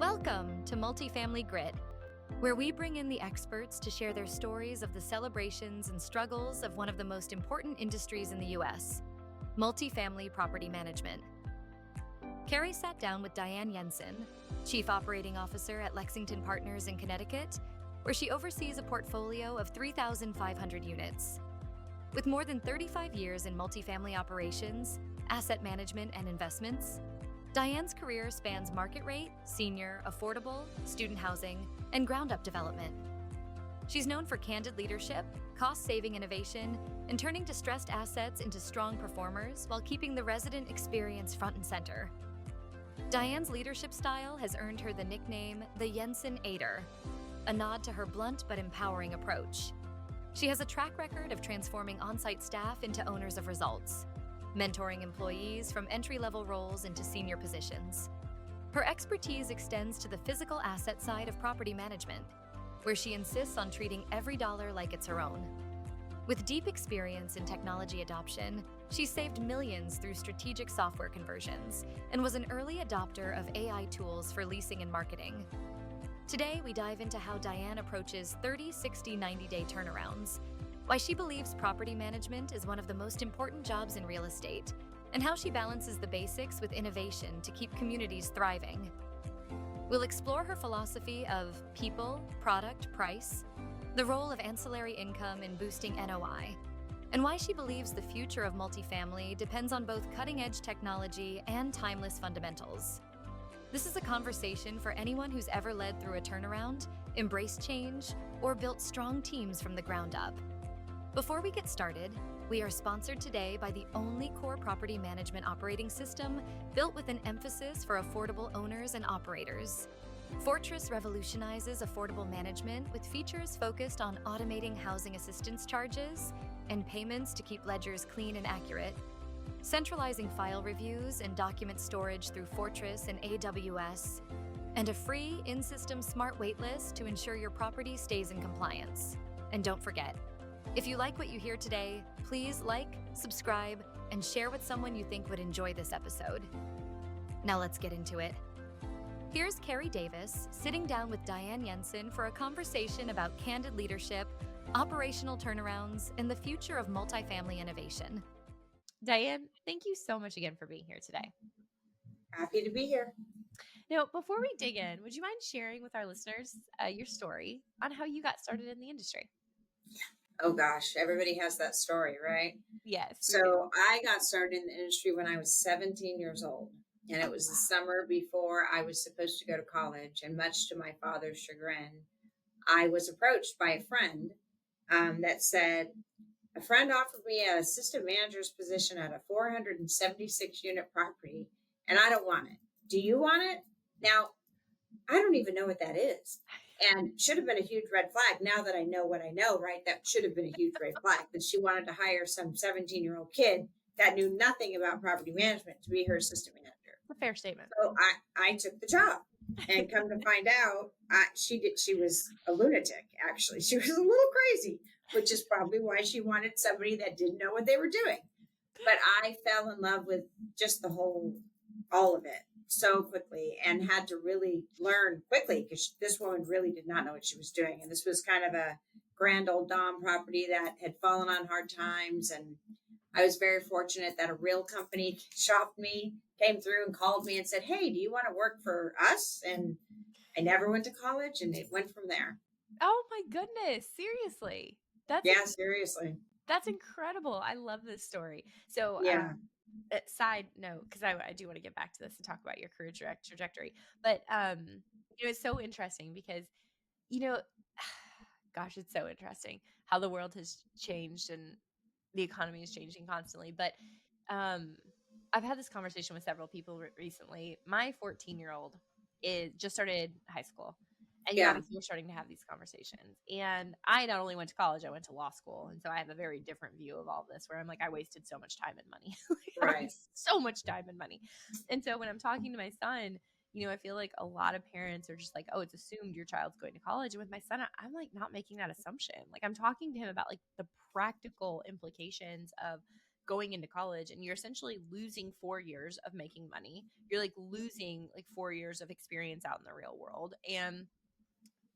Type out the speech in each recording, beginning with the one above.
Welcome to Multifamily Grit, where we bring in the experts to share their stories of the celebrations and struggles of one of the most important industries in the U.S., multifamily property management. Kerri sat down with Diane Yensen, Chief Operating Officer at Lexington Partners in Connecticut, where she oversees a portfolio of 3,500 units. With more than 35 years in multifamily operations, asset management, and investments, Diane's career spans market rate, senior, affordable, student housing, and ground-up development. She's known for candid leadership, cost-saving innovation, and turning distressed assets into strong performers while keeping the resident experience front and center. Diane's leadership style has earned her the nickname the Jensenator, a nod to her blunt but empowering approach. She has a track record of transforming on-site staff into owners of results, mentoring employees from entry-level roles into senior positions. Her expertise extends to the physical asset side of property management, where she insists on treating every dollar like it's her own. With deep experience in technology adoption, she saved millions through strategic software conversions and was an early adopter of AI tools for leasing and marketing. Today, we dive into how Diane approaches 30, 60, 90-day turnarounds, why she believes property management is one of the most important jobs in real estate, and how she balances the basics with innovation to keep communities thriving. We'll explore her philosophy of people, product, price, the role of ancillary income in boosting NOI, and why she believes the future of multifamily depends on both cutting-edge technology and timeless fundamentals. This is a conversation for anyone who's ever led through a turnaround, embraced change, or built strong teams from the ground up. Before we get started, we are sponsored today by the only core property management operating system built with an emphasis for affordable owners and operators. Fortress revolutionizes affordable management with features focused on automating housing assistance charges and payments to keep ledgers clean and accurate, centralizing file reviews and document storage through Fortress and AWS, and a free in-system smart waitlist to ensure your property stays in compliance. And don't forget, if you like what you hear today, please like, subscribe, and share with someone you think would enjoy this episode. Now let's get into it. Here's Kerri Davis sitting down with Diane Yensen for a conversation about candid leadership, operational turnarounds, and the future of multifamily innovation. Diane, thank you so much again for being here today. Happy to be here. Now, before we dig in, would you mind sharing with our listeners your story on how you got started in the industry? Oh gosh, everybody has that story, right? Yes. So I got started in the industry when I was 17 years old, and it was the summer before I was supposed to go to college. And much to my father's chagrin, I was approached by a friend that said, a friend offered me an assistant manager's position at a 476 unit property, and I don't want it. Do you want it? Now, I don't even know what that is. And should have been a huge red flag. Now that I know what I know, right? That should have been a huge red flag that she wanted to hire some 17-year-old kid that knew nothing about property management to be her assistant manager. A fair statement. So I took the job, and come to find out, she was a lunatic, actually. She was a little crazy, which is probably why she wanted somebody that didn't know what they were doing. But I fell in love with just all of it so quickly, and had to really learn quickly because this woman really did not know what she was doing. And this was kind of a grand old Dom property that had fallen on hard times. And I was very fortunate that a real company shopped me, came through and called me and said, hey, do you want to work for us? And I never went to college, and it went from there. Oh my goodness. Seriously. Seriously. That's incredible. I love this story. So yeah. Side note, because I do want to get back to this and talk about your career trajectory, but it's so interesting because gosh, it's so interesting how the world has changed and the economy is changing constantly. But I've had this conversation with several people recently. My 14-year-old just started high school. And obviously we're starting to have these conversations. And I not only went to college, I went to law school. And so I have a very different view of all of this, where I'm like, I wasted so much time and money. Right. So much time and money. And so when I'm talking to my son, I feel like a lot of parents are just like, oh, it's assumed your child's going to college. And with my son, I'm like not making that assumption. Like I'm talking to him about like the practical implications of going into college and you're essentially losing 4 years of making money. You're like losing like 4 years of experience out in the real world. And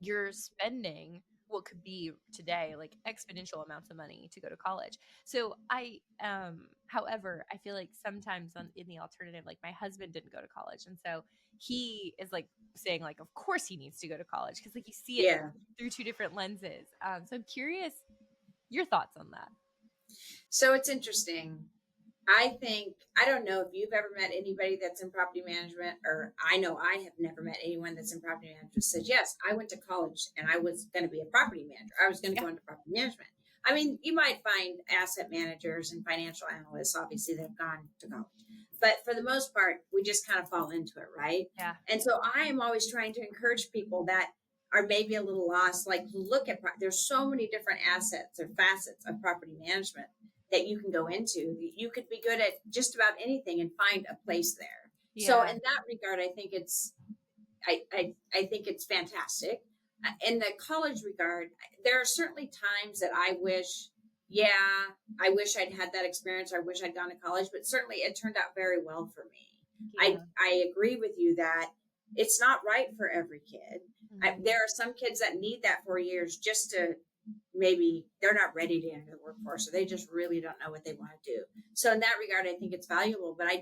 you're spending what could be today like exponential amounts of money to go to college. So however, I feel like sometimes in the alternative, like my husband didn't go to college, and so he is like saying like, of course he needs to go to college because like you see it Yeah. through two different lenses. So I'm curious your thoughts on that. So it's interesting. I don't know if you've ever met anybody that's in property management, or I know I have never met anyone that's in property management says, yes, I went to college and I was going to be a property manager. I was going to go into property management. I mean, you might find asset managers and financial analysts, obviously, that have gone to college. But for the most part, we just kind of fall into it, right? Yeah. And so I am always trying to encourage people that are maybe a little lost, like look at, there's so many different assets or facets of property management that you can go into. You could be good at just about anything and find a place there. Yeah. So in that regard, I think I think it's fantastic. In the college regard, there are certainly times that I wish I'd had that experience. I wish I'd gone to college, but certainly it turned out very well for me. Yeah. I agree with you that it's not right for every kid. Mhm. There are some kids that need that 4 years just to, maybe they're not ready to enter the workforce, or they just really don't know what they want to do. So in that regard, I think it's valuable, but I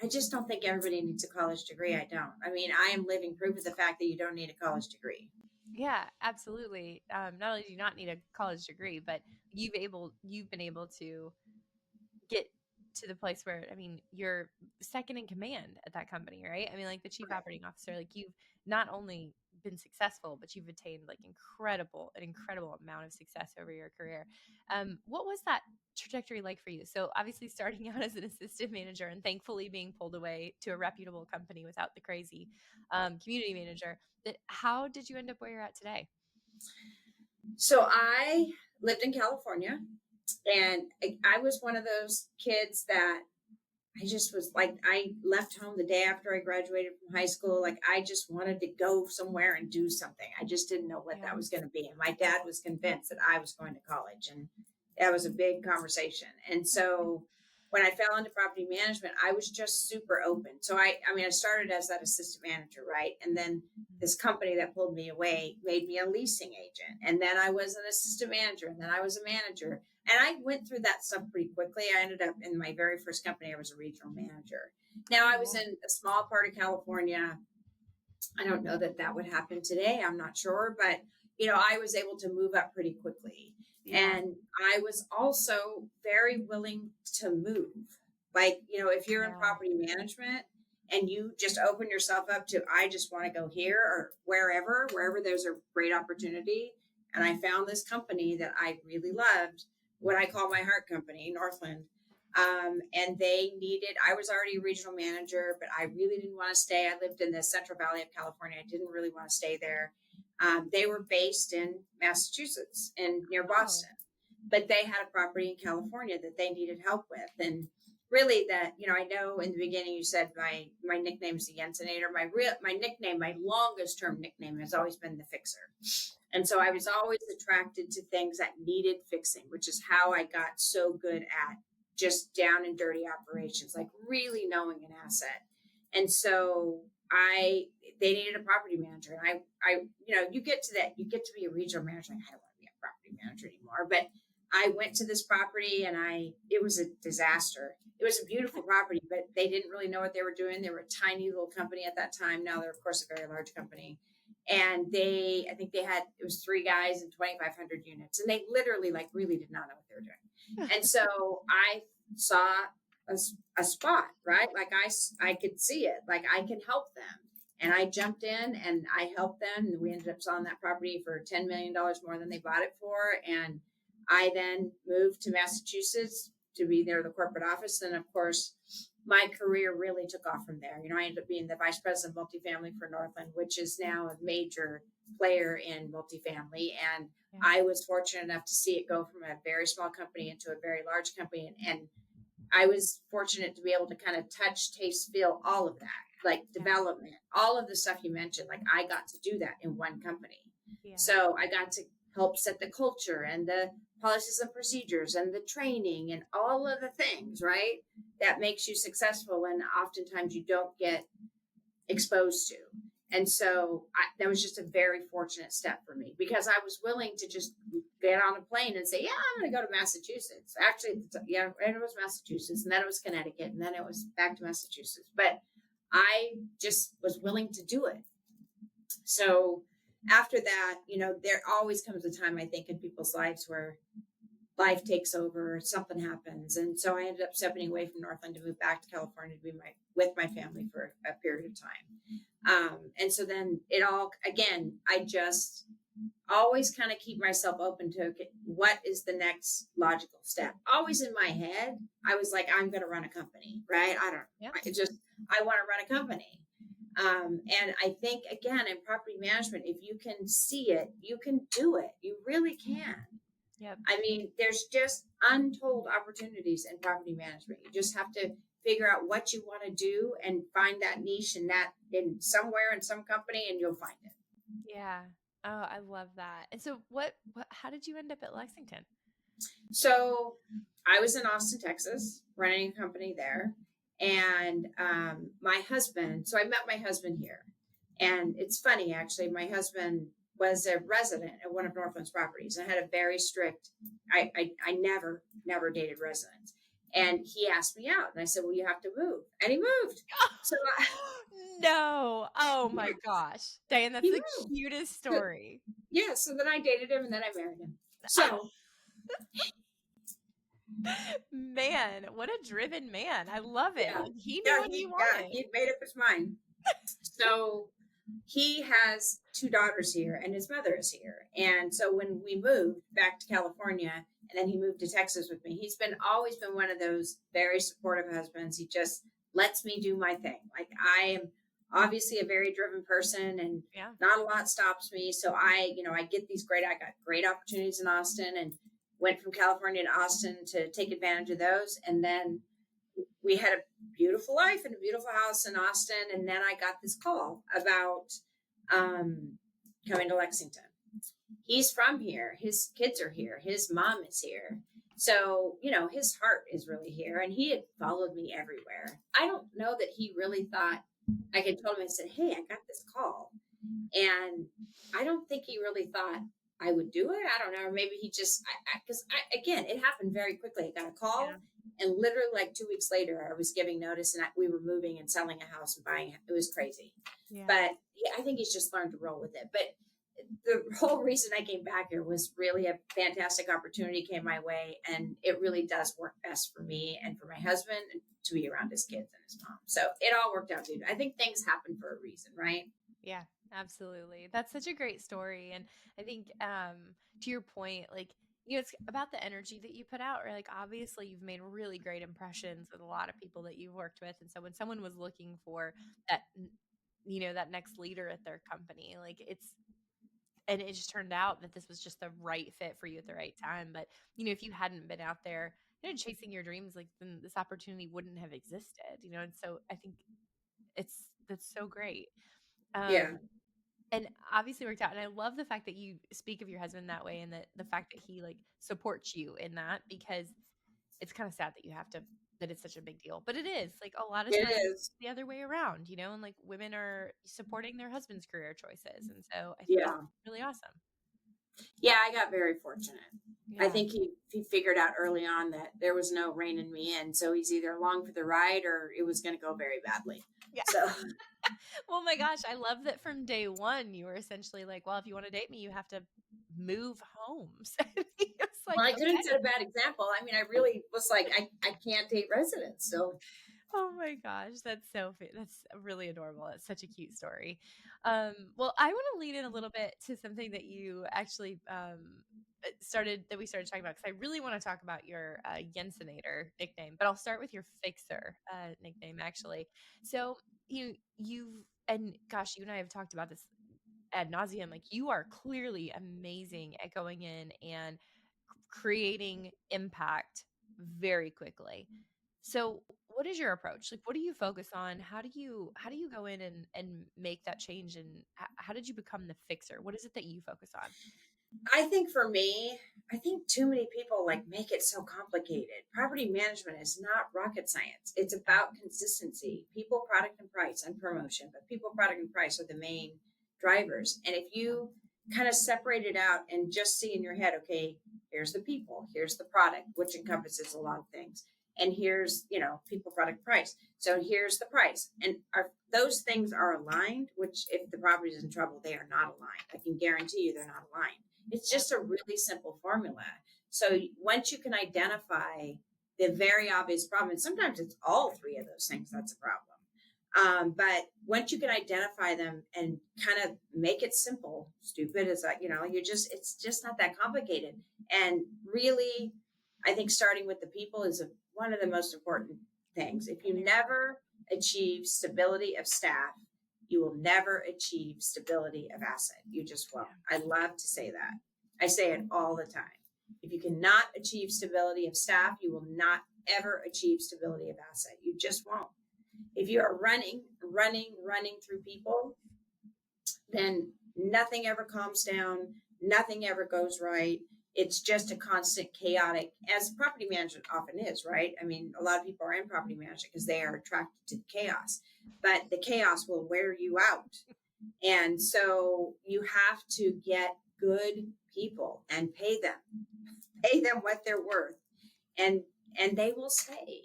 just don't think everybody needs a college degree. I don't. I mean, I am living proof of the fact that you don't need a college degree. Yeah, absolutely. Not only do you not need a college degree, but you've been able to get to the place where, I mean, you're second in command at that company, right? I mean, like the chief operating officer, like you've not only been successful, but you've attained like an incredible amount of success over your career. What was that trajectory like for you? So obviously starting out as an assistant manager and thankfully being pulled away to a reputable company without the crazy community manager. How did you end up where you're at today? So I lived in California, and I was one of those kids that I just was like, I left home the day after I graduated from high school. Like, I just wanted to go somewhere and do something. I just didn't know what that was going to be. And my dad was convinced that I was going to college, and that was a big conversation. And so when I fell into property management, I was just super open. So I started as that assistant manager, right? And then this company that pulled me away made me a leasing agent. And then I was an assistant manager, and then I was a manager. And I went through that stuff pretty quickly. I ended up in my very first company, I was a regional manager. Now, I was in a small part of California. I don't know that would happen today. I'm not sure. But, I was able to move up pretty quickly. Yeah. And I was also very willing to move. Like, if you're in property management and you just open yourself up to, I just want to go here or wherever there's a great opportunity. And I found this company that I really loved, what I call my heart company, Northland. And I was already a regional manager, but I really didn't want to stay. I lived in the Central Valley of California. I didn't really want to stay there. They were based in Massachusetts and near Boston, but they had a property in California that they needed help with. And really I know in the beginning you said my nickname is the Jensenator. My longest term nickname has always been the Fixer. And so I was always attracted to things that needed fixing, which is how I got so good at just down and dirty operations, like really knowing an asset. And so they needed a property manager. And you get to be a regional manager. Like, I don't want to be a property manager anymore. But I went to this property and it was a disaster. It was a beautiful property, but they didn't really know what they were doing. They were a tiny little company at that time. Now they're, of course, a very large company. And I think it was 3 guys and 2,500 units. And they literally really did not know what they were doing. And so I saw a spot, right? Like I could see it, like I can help them. And I jumped in and I helped them. And we ended up selling that property for $10 million more than they bought it for. And I then moved to Massachusetts to be near the corporate office. And of course, my career really took off from there. I ended up being the vice president of multifamily for Northland, which is now a major player in multifamily. And I was fortunate enough to see it go from a very small company into a very large company. And I was fortunate to be able to kind of touch, taste, feel all of that, like development, all of the stuff you mentioned. Like I got to do that in one company. Yeah. So I got to help set the culture and the policies and procedures and the training and all of the things, right? That makes you successful and oftentimes you don't get exposed to. And so that was just a very fortunate step for me because I was willing to just get on a plane and say, yeah, I'm going to go to Massachusetts. Actually, yeah, and it was Massachusetts and then it was Connecticut and then it was back to Massachusetts. But I just was willing to do it. So after that, there always comes a time, I think, in people's lives where life takes over, something happens. And so I ended up stepping away from Northland to move back to California to be with my family for a period of time. And so then I just always kind of keep myself open to what is the next logical step. Always in my head, I was like, I'm going to run a company, right? I want to run a company. And I think, again, in property management, if you can see it, you can do it. You really can. Yep. I mean, there's just untold opportunities in property management. You just have to figure out what you want to do and find that niche in somewhere in some company, and you'll find it. Yeah. Oh, I love that. And so how did you end up at Lexington? So I was in Austin, Texas, running a company there. And my husband, so I met my husband here. And it's funny, actually, my husband was a resident at one of Northland's properties. I had a very strict, I never dated residents. And he asked me out and I said, well, you have to move. And he moved. So no. Oh my gosh. Diane, that's the cutest story. So then I dated him and then I married him. So man, what a driven man. I love it. Yeah. He knew what he wanted. He made up his mind. So he has 2 daughters here and his mother is here. And so when we moved back to California and then he moved to Texas with me, he's always been one of those very supportive husbands. He just lets me do my thing. Like I am obviously a very driven person and not a lot stops me. So I got great opportunities in Austin and went from California to Austin to take advantage of those. And then we had a beautiful life and a beautiful house in Austin. And then I got this call about coming to Lexington. He's from here. His kids are here. His mom is here. So, his heart is really here. And he had followed me everywhere. I don't know that he really thought, I had told him, I said, hey, I got this call. And I don't think he really thought I would do it. I don't know. Or maybe he just, because again, it happened very quickly. I got a call and literally like 2 weeks later, I was giving notice and we were moving and selling a house and buying it. It was crazy. Yeah. But I think he's just learned to roll with it. But the whole reason I came back here was really a fantastic opportunity came my way. And it really does work best for me and for my husband to be around his kids and his mom. So it all worked out, dude. I think things happen for a reason, right? Yeah, absolutely. That's such a great story. And I think to your point, like, it's about the energy that you put out, right? Like, obviously you've made really great impressions with a lot of people that you've worked with. And so when someone was looking for that, that next leader at their company, like and it just turned out that this was just the right fit for you at the right time. But, if you hadn't been out there, chasing your dreams, like then this opportunity wouldn't have existed, and so I think that's so great. And obviously worked out. And I love the fact that you speak of your husband that way and that the fact that he like supports you in that, because it's kind of sad that it's such a big deal, but it is like a lot of times it's the other way around, and like women are supporting their husband's career choices. And so I think that's really awesome. Yeah, I got very fortunate. Yeah. I think he figured out early on that there was no reining me in. So he's either along for the ride or it was going to go very badly. Yeah. So. Well, my gosh, I love that from day one, you were essentially like, well, if you want to date me, you have to move homes. Like, well, I couldn't set a bad example. I mean, I really was like, I can't date residents. So. Oh my gosh, that's really adorable. It's such a cute story. Well, I want to lead in a little bit to something that you actually we started talking about, because I really want to talk about your Jensenator nickname, but I'll start with your Fixer nickname actually. So you and gosh, you and I have talked about this ad nauseum. Like, you are clearly amazing at going in and creating impact very quickly. So what is your approach? Like, what do you focus on? How do you go in and make that change? And how did you become the Fixer? What is it that you focus on? I think for me, I think too many people like make it so complicated. Property management is not rocket science. It's about consistency, people, product, and price, and promotion. But people, product, and price are the main drivers. And if you kind of separate it out and just see in your head, okay, here's the people, here's the product, which encompasses a lot of things. And here's, people, product, price. So here's the price. And those things are aligned, which if the property is in trouble, they are not aligned. I can guarantee you they're not aligned. It's just a really simple formula. So once you can identify the very obvious problem, and sometimes it's all three of those things that's a problem. But once you can identify them and kind of make it simple, stupid is like, it's just not that complicated. And really, I think starting with the people is one of the most important things. If you never achieve stability of staff, you will never achieve stability of asset. You just won't. I love to say that. I say it all the time. If you cannot achieve stability of staff, you will not ever achieve stability of asset. You just won't. If you are running through people, then nothing ever calms down. Nothing ever goes right. It's just a constant chaotic, as property management often is, right? I mean, a lot of people are in property management because they are attracted to the chaos, but the chaos will wear you out. And so you have to get good people and pay them what they're worth, and they will stay.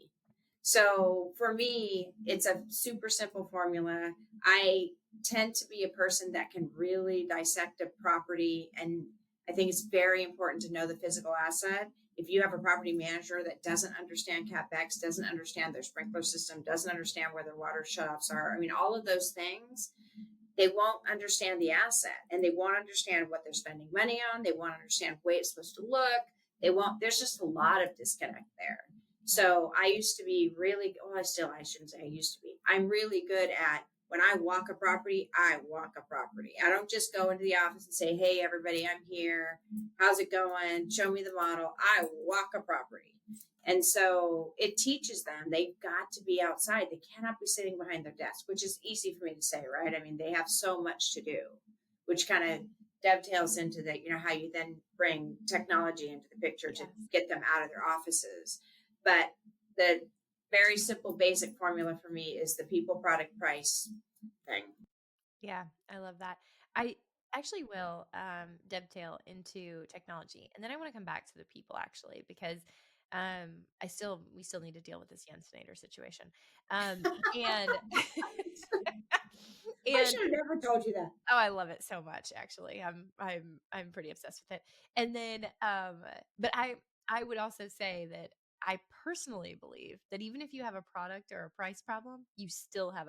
So for me, it's a super simple formula. I tend to be a person that can really dissect a property, and I think it's very important to know the physical asset. If you have a property manager that doesn't understand CapEx, doesn't understand their sprinkler system, doesn't understand where their water shutoffs are, I mean, all of those things, they won't understand the asset, and they won't understand what they're spending money on. They won't understand the way it's supposed to look. There's just a lot of disconnect there. So I used to be really, I shouldn't say I used to be. I'm really good at, when I walk a property, I walk a property. I don't just go into the office and say, hey, everybody, I'm here. How's it going? Show me the model. I walk a property. And so it teaches them they've got to be outside. They cannot be sitting behind their desk, which is easy for me to say, right? I mean, they have so much to do, which kind of dovetails into the, how you then bring technology into the picture to get them out of their offices. But the very simple, basic formula for me is the people, product, price thing. Yeah, I love that. I actually will dovetail into technology, and then I want to come back to the people actually, because we still need to deal with this Jensenator situation. And I should have never told you that. Oh, I love it so much. Actually, I'm pretty obsessed with it. And then, but I would also say that I personally believe that even if you have a product or a price problem, you still have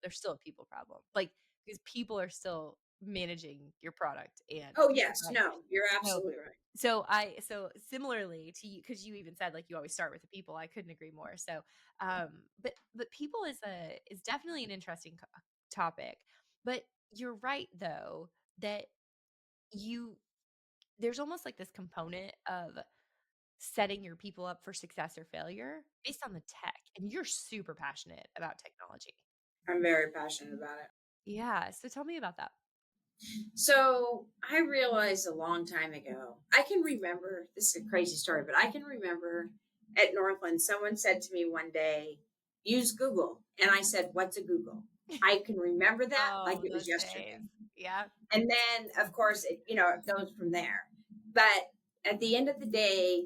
there's still a people problem. Like, because people are still managing your product. And oh yes, no, you're absolutely right. So similarly to you, because you even said like you always start with the people. I couldn't agree more. So, but people is definitely an interesting topic. But you're right though that there's almost like this component of setting your people up for success or failure based on the tech, and you're super passionate about technology. I'm very passionate about it. Yeah. So tell me about that. So I realized a long time ago, I can remember, this is a crazy story, but I can remember at Northland, someone said to me one day, use Google. And I said, what's a Google? I can remember that like it was yesterday. Yeah. And then of course, it goes from there. But at the end of the day,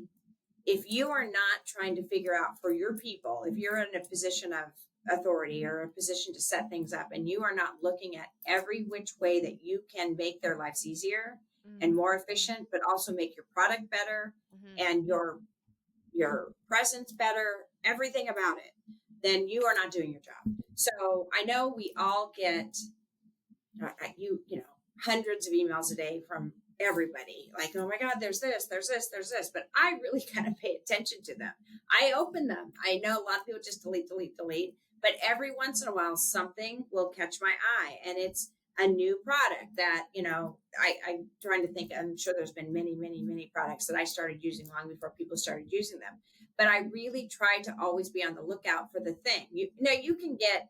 if you are not trying to figure out for your people, if you're in a position of authority or a position to set things up, and you are not looking at every which way that you can make their lives easier and more efficient, but also make your product better and your presence better, everything about it, then you are not doing your job. So I know we all get hundreds of emails a day from everybody, like, oh my God, there's this, but I really kind of pay attention to them. I open them. I know a lot of people just delete, but every once in a while, something will catch my eye, and it's a new product that, I'm trying to think, I'm sure there's been many, many, many products that I started using long before people started using them. But I really try to always be on the lookout for the thing. You can get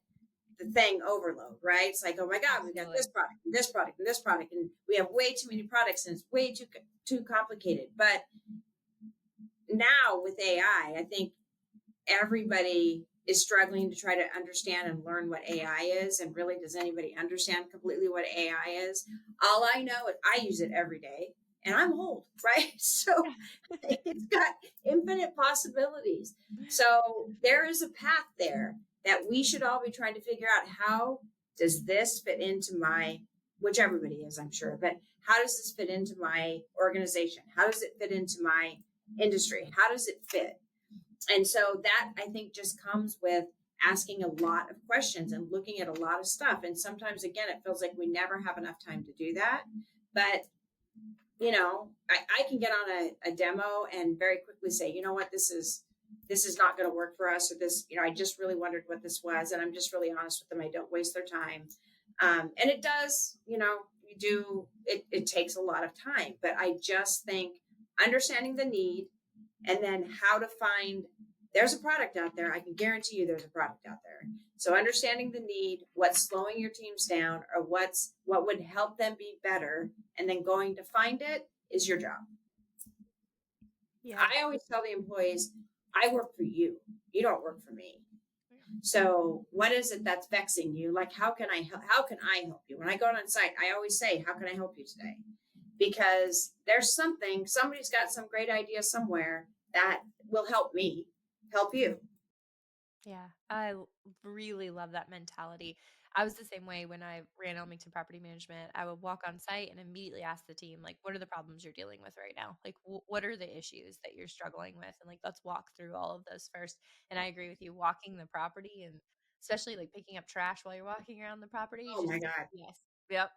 the thing overload, right? It's like, oh my God, we got this product, and this product, and this product, and we have way too many products, and it's way too complicated. But now with AI, I think everybody is struggling to try to understand and learn what AI is. And really, does anybody understand completely what AI is? All I know is I use it every day, and I'm old, right? So it's got infinite possibilities. So there is a path there that we should all be trying to figure out, how does this fit into my, which everybody is, I'm sure, but how does this fit into my organization? How does it fit into my industry? How does it fit? And so that, I think, just comes with asking a lot of questions and looking at a lot of stuff. And sometimes, again, it feels like we never have enough time to do that. But, I can get on a demo and very quickly say, you know what, this is not going to work for us, or this, I just really wondered what this was. And I'm just really honest with them. I don't waste their time. And it does, it takes a lot of time. But I just think understanding the need, and then how to find, there's a product out there. I can guarantee you there's a product out there. So understanding the need, what's slowing your teams down, or what would help them be better, and then going to find it is your job. Yeah. I always tell the employees, I work for you. You don't work for me. So what is it that's vexing you? Like, how can I help you? When I go on site, I always say, how can I help you today? Because there's somebody's got some great idea somewhere that will help me help you. Yeah, I really love that mentality. I was the same way when I ran Elmington Property Management. I would walk on site and immediately ask the team, like, what are the problems you're dealing with right now? Like, what are the issues that you're struggling with? And like, let's walk through all of those first. And I agree with you, walking the property, and especially like picking up trash while you're walking around the property. Oh my God. Yes. Yep.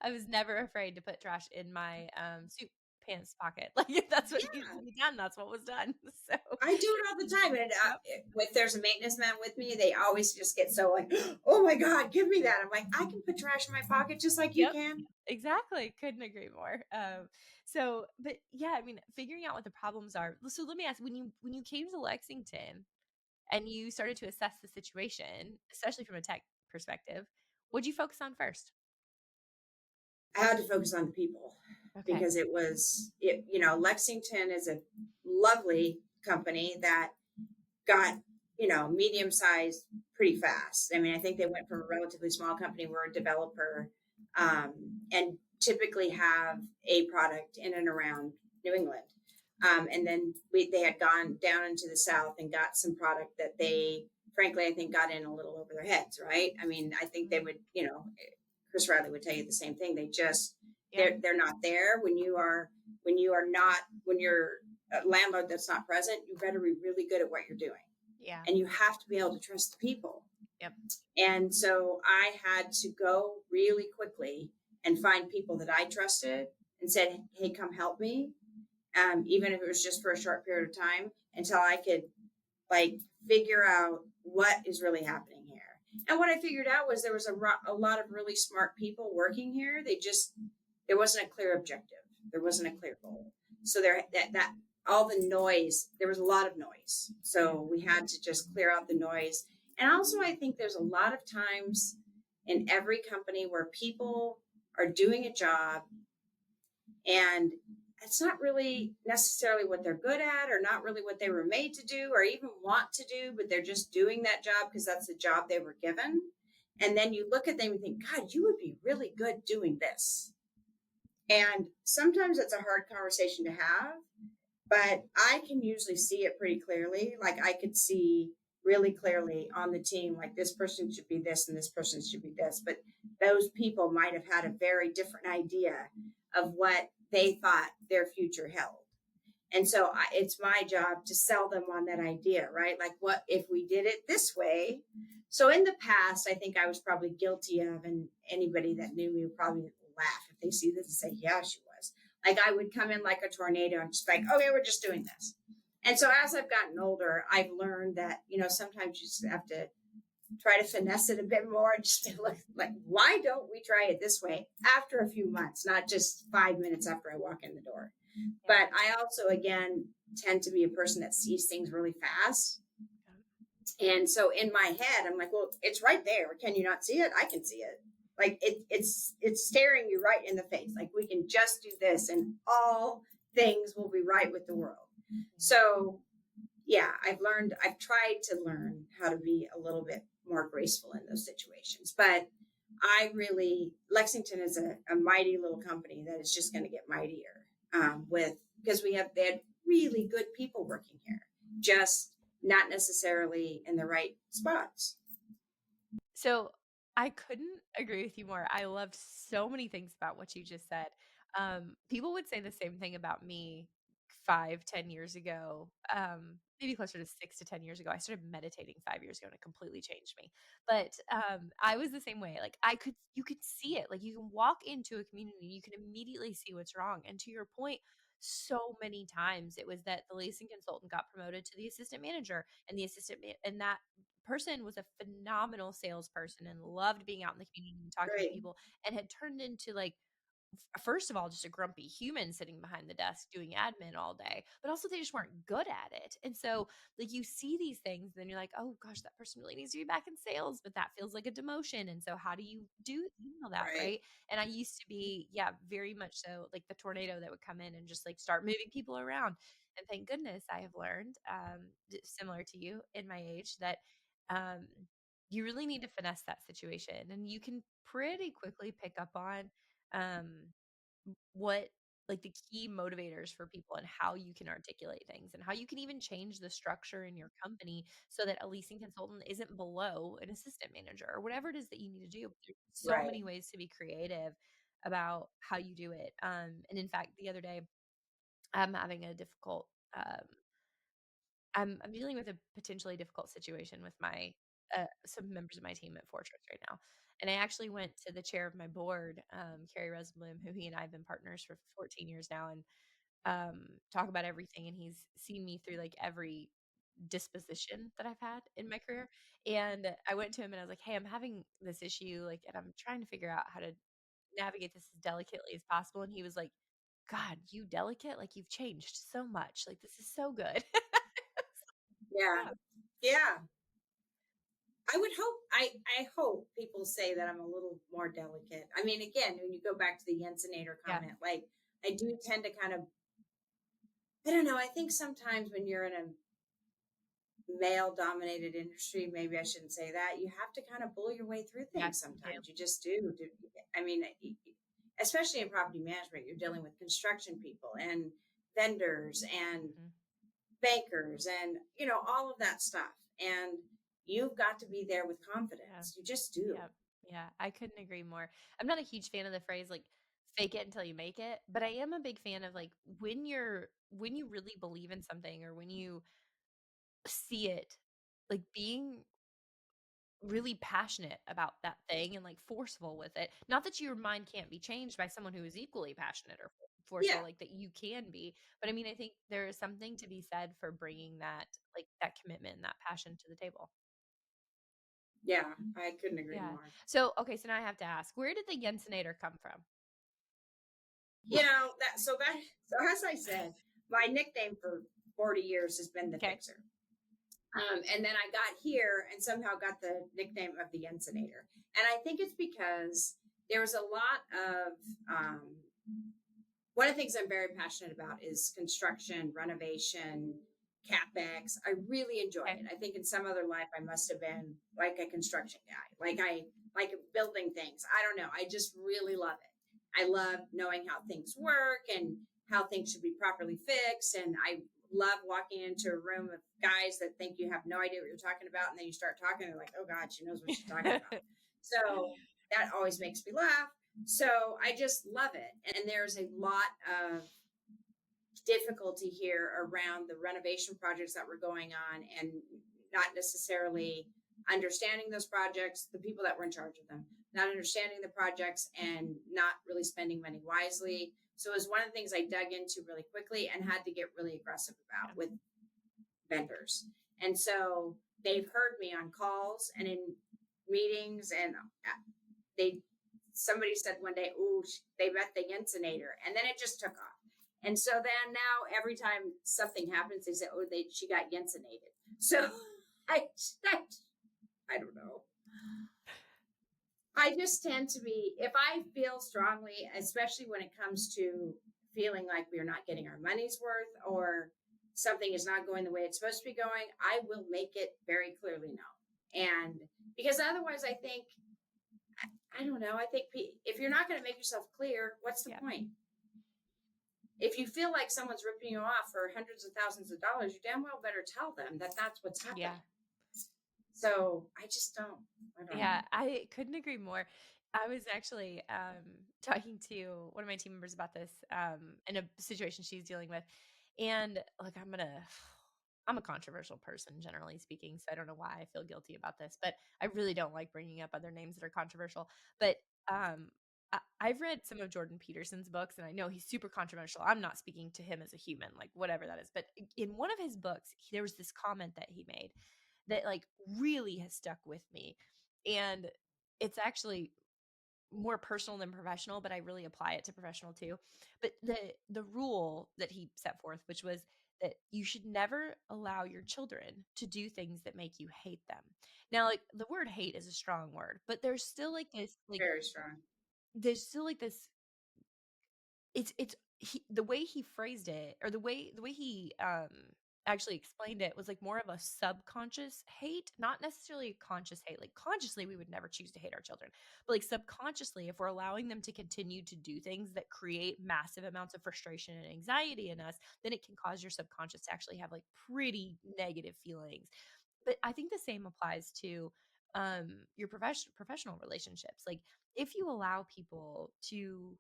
I was never afraid to put trash in my suit pants pocket. Like, if that's what needs to be done, that's what was done. So I do it all the time. And if there's a maintenance man with me, they always just get so like, oh my God, give me that. I'm like, I can put trash in my pocket just like you can. Exactly. Couldn't agree more. But yeah, I mean, figuring out what the problems are. So let me ask, when you came to Lexington and you started to assess the situation, especially from a tech perspective, what'd you focus on first? I had to focus on the people. Okay. Because Lexington is a lovely company that got, medium sized pretty fast. I mean, I think they went from a relatively small company, we're a developer, and typically have a product in and around New England. And then they had gone down into the South and got some product that they, frankly, I think got in a little over their heads, right? I mean, I think they would, Chris Riley would tell you the same thing. They just, they're not there. When you're a landlord that's not present, you better be really good at what you're doing. Yeah. And you have to be able to trust the people. Yep. And so I had to go really quickly and find people that I trusted and said, hey, come help me. Even if it was just for a short period of time, until I could figure out what is really happening here. And what I figured out was there was a lot of really smart people working here. There wasn't a clear objective. There wasn't a clear goal. So that all the noise, there was a lot of noise. So we had to just clear out the noise. And also, I think there's a lot of times in every company where people are doing a job and it's not really necessarily what they're good at, or not really what they were made to do or even want to do, but they're just doing that job because that's the job they were given. And then you look at them and think, God, you would be really good doing this. And sometimes it's a hard conversation to have, but I can usually see it pretty clearly. Like, I could see really clearly on the team, like, this person should be this and this person should be this. But those people might have had a very different idea of what they thought their future held. And so it's my job to sell them on that idea, right? Like, what if we did it this way? So in the past, I think I was probably guilty of, and anybody that knew me would probably laugh if they see this and say, yeah, she was. Like, I would come in like a tornado and just like, okay, we're just doing this. And so as I've gotten older, I've learned that, sometimes you just have to try to finesse it a bit more and just be like, why don't we try it this way after a few months, not just 5 minutes after I walk in the door. Yeah. But I also, again, tend to be a person that sees things really fast. And so in my head, I'm like, well, it's right there. Can you not see it? I can see it. Like it's staring you right in the face. Like we can just do this and all things will be right with the world. So yeah, I've tried to learn how to be a little bit more graceful in those situations. But Lexington is a mighty little company that is just going to get mightier because they had really good people working here, just not necessarily in the right spots. So I couldn't agree with you more. I loved so many things about what you just said. People would say the same thing about me 5-10 years ago, maybe closer to 6 to 10 years ago. I started meditating 5 years ago and it completely changed me. But I was the same way. Like you could see it. Like you can walk into a community and you can immediately see what's wrong. And to your point, so many times it was that the leasing consultant got promoted to the assistant manager, and and that person was a phenomenal salesperson and loved being out in the community and talking to Great. people, and had turned into, like, first of all, just a grumpy human sitting behind the desk doing admin all day, but also they just weren't good at it. And so, like, you see these things, and then you're like, oh gosh, that person really needs to be back in sales, but that feels like a demotion. And so, how do you handle that, Right. right? And I used to be, yeah, very much so, like the tornado that would come in and just like start moving people around. And thank goodness I have learned, similar to you in my age, that um, you really need to finesse that situation, and you can pretty quickly pick up on um, what, like, the key motivators for people, and how you can articulate things, and how you can even change the structure in your company so that a leasing consultant isn't below an assistant manager, or whatever it is that you need to do. There's so Right. many ways to be creative about how you do it. And in fact, the other day, I'm having a difficult um, I'm dealing with a potentially difficult situation with my some members of my team at Fortress right now. And I actually went to the chair of my board, Kerri Rosenblum, who he and I have been partners for 14 years now, and talk about everything. And he's seen me through like every disposition that I've had in my career. And I went to him and I was like, hey, I'm having this issue, like, and I'm trying to figure out how to navigate this as delicately as possible. And he was like, God, you delicate? Like, you've changed so much. Like, this is so good. Yeah. Yeah. Yeah. I would hope, I hope people say that I'm a little more delicate. I mean, again, when you go back to the Jensenator Yeah. comment, like I do tend to kind of, I don't know. I think sometimes when you're in a male dominated industry, maybe I shouldn't say that. You have to kind of bull your way through Yeah, things you do. sometimes. You just do. I mean, especially in property management, you're dealing with construction people and vendors and Mhm. bankers and, all of that stuff. And you've got to be there with Yeah. confidence. You just do. Yeah. Yeah. I couldn't agree more. I'm not a huge fan of the phrase like fake it until you make it, but I am a big fan of like when you really believe in something, or when you see it, like being really passionate about that thing and like forceful with it. Not that your mind can't be changed by someone who is equally passionate or Yeah. forceful, like that you can be. But I mean, I think there is something to be said for bringing that, like, that commitment and that passion to the table. Yeah. I couldn't agree Yeah. more. So, okay, so now I have to ask, where did the Jensenator come from? So as I said, my nickname for 40 years has been the Okay. Fixer. And then I got here and somehow got the nickname of the Jensenator. And I think it's because there was a lot of one of the things I'm very passionate about is construction, renovation, CapEx. I really enjoy Okay. it. I think in some other life I must have been like a construction guy, like I like building things. I don't know. I just really love it. I love knowing how things work and how things should be properly fixed. And I love walking into a room of guys that think you have no idea what you're talking about. And then you start talking, and they're like, oh God, she knows what she's talking about. So that always makes me laugh. So I just love it. And there's a lot of difficulty here around the renovation projects that were going on, and not necessarily understanding those projects, the people that were in charge of them, not understanding the projects and not really spending money wisely. So it was one of the things I dug into really quickly and had to get really aggressive about with vendors. And so they've heard me on calls and in meetings, and somebody said one day, "Ooh, they met the Jensenator," and then it just took off. And so then now every time something happens, they say, "Oh, she got Jensenated." So I don't know. I just tend to be, if I feel strongly, especially when it comes to feeling like we're not getting our money's worth or something is not going the way it's supposed to be going, I will make it very clearly known. And because otherwise, I think, I don't know, I think if you're not going to make yourself clear, what's the point? If you feel like someone's ripping you off for hundreds of thousands of dollars, you damn well better tell them that that's what's happening. Yeah. So I just don't. I don't Yeah, know. I couldn't agree more. I was actually talking to one of my team members about this in a situation she's dealing with. And like, I'm a controversial person, generally speaking. So I don't know why I feel guilty about this, but I really don't like bringing up other names that are controversial. But I've read some of Jordan Peterson's books, and I know he's super controversial. I'm not speaking to him as a human, like whatever that is. But in one of his books, there was this comment that he made that like really has stuck with me. And it's actually more personal than professional, but I really apply it to professional too. But the rule that he set forth, which was that you should never allow your children to do things that make you hate them. Now, like the word hate is a strong word, but there's still like this, like Very strong. there's still like this, the way he phrased it, or the way he actually explained it, was like more of a subconscious hate, not necessarily a conscious hate. Like consciously we would never choose to hate our children, but like subconsciously, if we're allowing them to continue to do things that create massive amounts of frustration and anxiety in us, then it can cause your subconscious to actually have like pretty negative feelings. But I think the same applies to your professional relationships. Like if you allow people to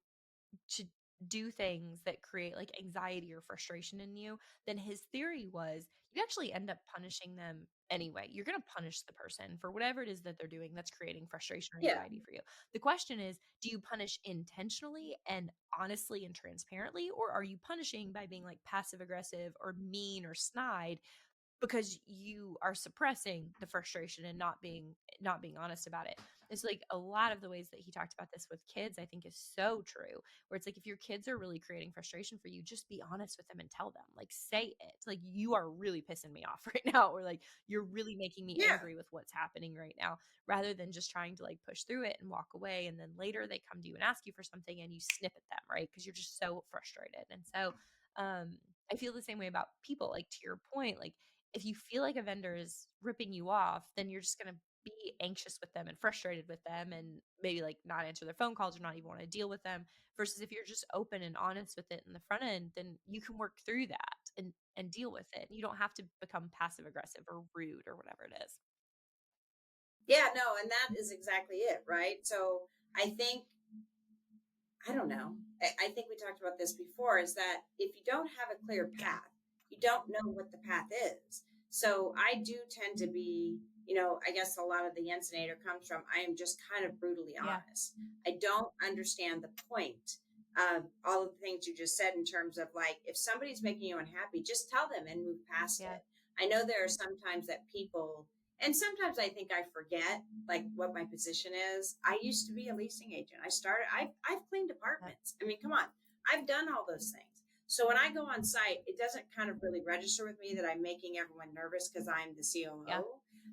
do things that create like anxiety or frustration in you, then his theory was you actually end up punishing them anyway. You're going to punish the person for whatever it is that they're doing that's creating frustration or Yeah. anxiety for you. The question is, do you punish intentionally and honestly and transparently, or are you punishing by being like passive aggressive or mean or snide because you are suppressing the frustration and not being honest about it? It's like a lot of the ways that he talked about this with kids, I think, is so true, where it's like if your kids are really creating frustration for you, just be honest with them and tell them, like, say it, like, you are really pissing me off right now, or like you're really making me Yeah. angry with what's happening right now, rather than just trying to like push through it and walk away, and then later they come to you and ask you for something and you snip at them, right? Because you're just so frustrated. And so I feel the same way about people. Like to your point, like if you feel like a vendor is ripping you off, then you're just going to be anxious with them and frustrated with them, and maybe like not answer their phone calls or not even want to deal with them. Versus if you're just open and honest with it in the front end, then you can work through that and deal with it. You don't have to become passive aggressive or rude or whatever it is. Yeah, no, and that is exactly it, right? So I think, I don't know. I think we talked about this before, is that if you don't have a clear path, you don't know what the path is. So I do tend to be, I guess a lot of the Jensenator comes from, I am just kind of brutally honest. I don't understand the point of all of the things you just said in terms of like, if somebody's making you unhappy, just tell them and move past it. I know there are sometimes that people, and sometimes I think I forget like what my position is. I used to be a leasing agent. I've cleaned apartments. I mean, come on, I've done all those things. So when I go on site, it doesn't kind of really register with me that I'm making everyone nervous because I'm the COO. Yeah.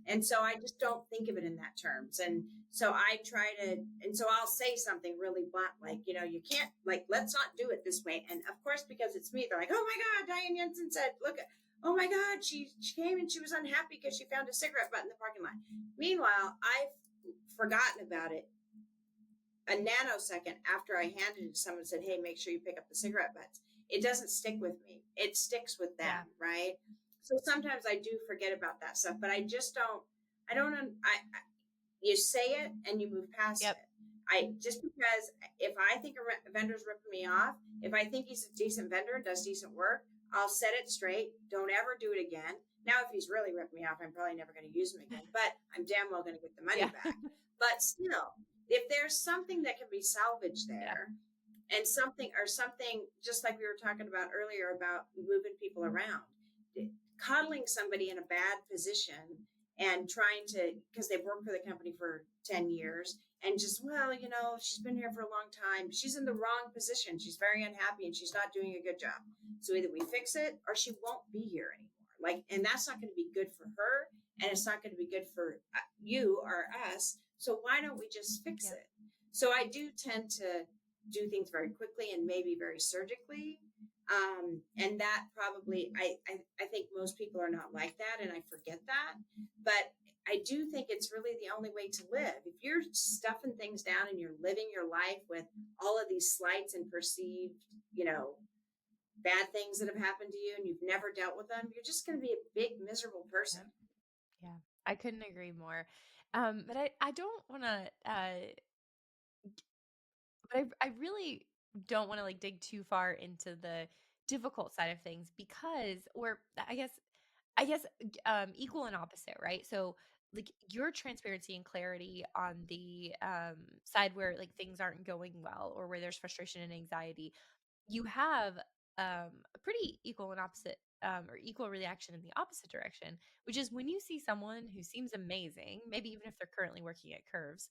And so I just don't think of it in that terms. And so I'll say something really blunt, like, you can't, like, let's not do it this way. And of course, because it's me, they're like, oh my God, Diane Yensen said, look, oh my God, she came and she was unhappy because she found a cigarette butt in the parking lot. Meanwhile, I've forgotten about it a nanosecond after I handed it to someone and said, hey, make sure you pick up the cigarette butts. It doesn't stick with me. It sticks with them, right? So sometimes I do forget about that stuff, but I just you say it and you move past it. Just because if I think a vendor's ripping me off, if I think he's a decent vendor and does decent work, I'll set it straight. Don't ever do it again. Now, if he's really ripping me off, I'm probably never going to use him again, but I'm damn well going to get the money back. But still, if there's something that can be salvaged there, and something just like we were talking about earlier about moving people around, coddling somebody in a bad position and trying to, because they've worked for the company for 10 years and just, she's been here for a long time. She's in the wrong position. She's very unhappy and she's not doing a good job. So either we fix it or she won't be here anymore. And that's not going to be good for her and it's not going to be good for you or us. So why don't we just fix Yeah. it? So I do tend to do things very quickly and maybe very surgically. And that probably, I think most people are not like that, and I forget that. But I do think it's really the only way to live. If you're stuffing things down and you're living your life with all of these slights and perceived, bad things that have happened to you and you've never dealt with them, you're just going to be a big, miserable person. Yeah. I couldn't agree more. But I don't want to, but I really don't want to like dig too far into the difficult side of things because, or I guess equal and opposite, right? So like your transparency and clarity on the side where like things aren't going well or where there's frustration and anxiety, you have a pretty equal and opposite or equal reaction in the opposite direction, which is when you see someone who seems amazing, maybe even if they're currently working at Curves,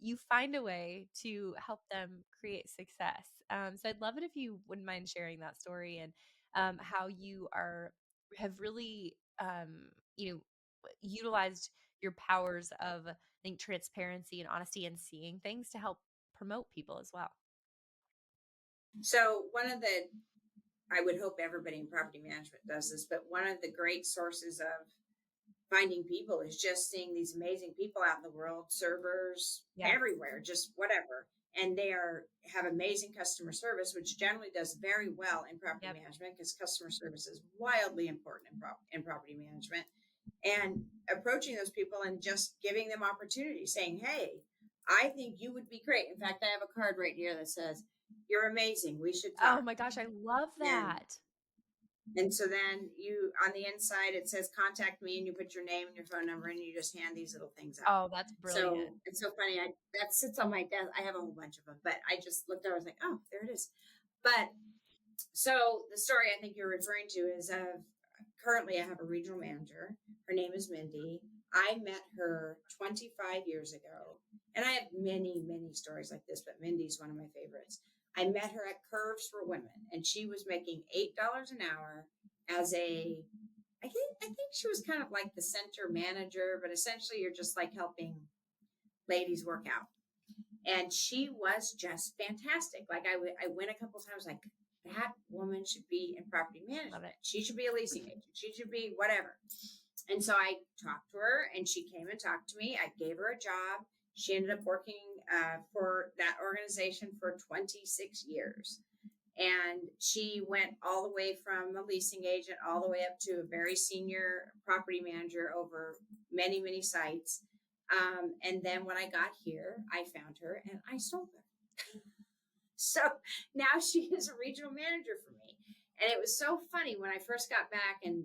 you find a way to help them create success. So I'd love it if you wouldn't mind sharing that story and how you have really, you know, utilized your powers of, I think, transparency and honesty and seeing things to help promote people as well. So I would hope everybody in property management does this, but one of the great sources of finding people is just seeing these amazing people out in the world, servers Yeah. everywhere, just whatever. And they have amazing customer service, which generally does very well in property Yep. management because customer service is wildly important in property management. And approaching those people and just giving them opportunity, saying, hey, I think you would be great. In fact, I have a card right here that says, you're amazing. We should talk. Oh my gosh, I love that. And so then you, on the inside, it says contact me, and you put your name and your phone number, and you just hand these little things out. Oh, that's brilliant. So it's so funny. That sits on my desk. I have a whole bunch of them, but I just looked over. I was like, oh, there it is. But so the story I think you're referring to is currently I have a regional manager. Her name is Mindy. I met her 25 years ago, and I have many, many stories like this, but Mindy's one of my favorites. I met her at Curves for Women, and she was making $8 an hour as I think she was kind of like the center manager, but essentially you're just like helping ladies work out. And she was just fantastic. Like I went a couple times, like that woman should be in property management. She should be a leasing agent. She should be whatever. And so I talked to her, and she came and talked to me. I gave her a job. She ended up working for that organization for 26 years. And she went all the way from a leasing agent all the way up to a very senior property manager over many, many sites. And then when I got here, I found her and I sold her. So now she is a regional manager for me. And it was so funny when I first got back, and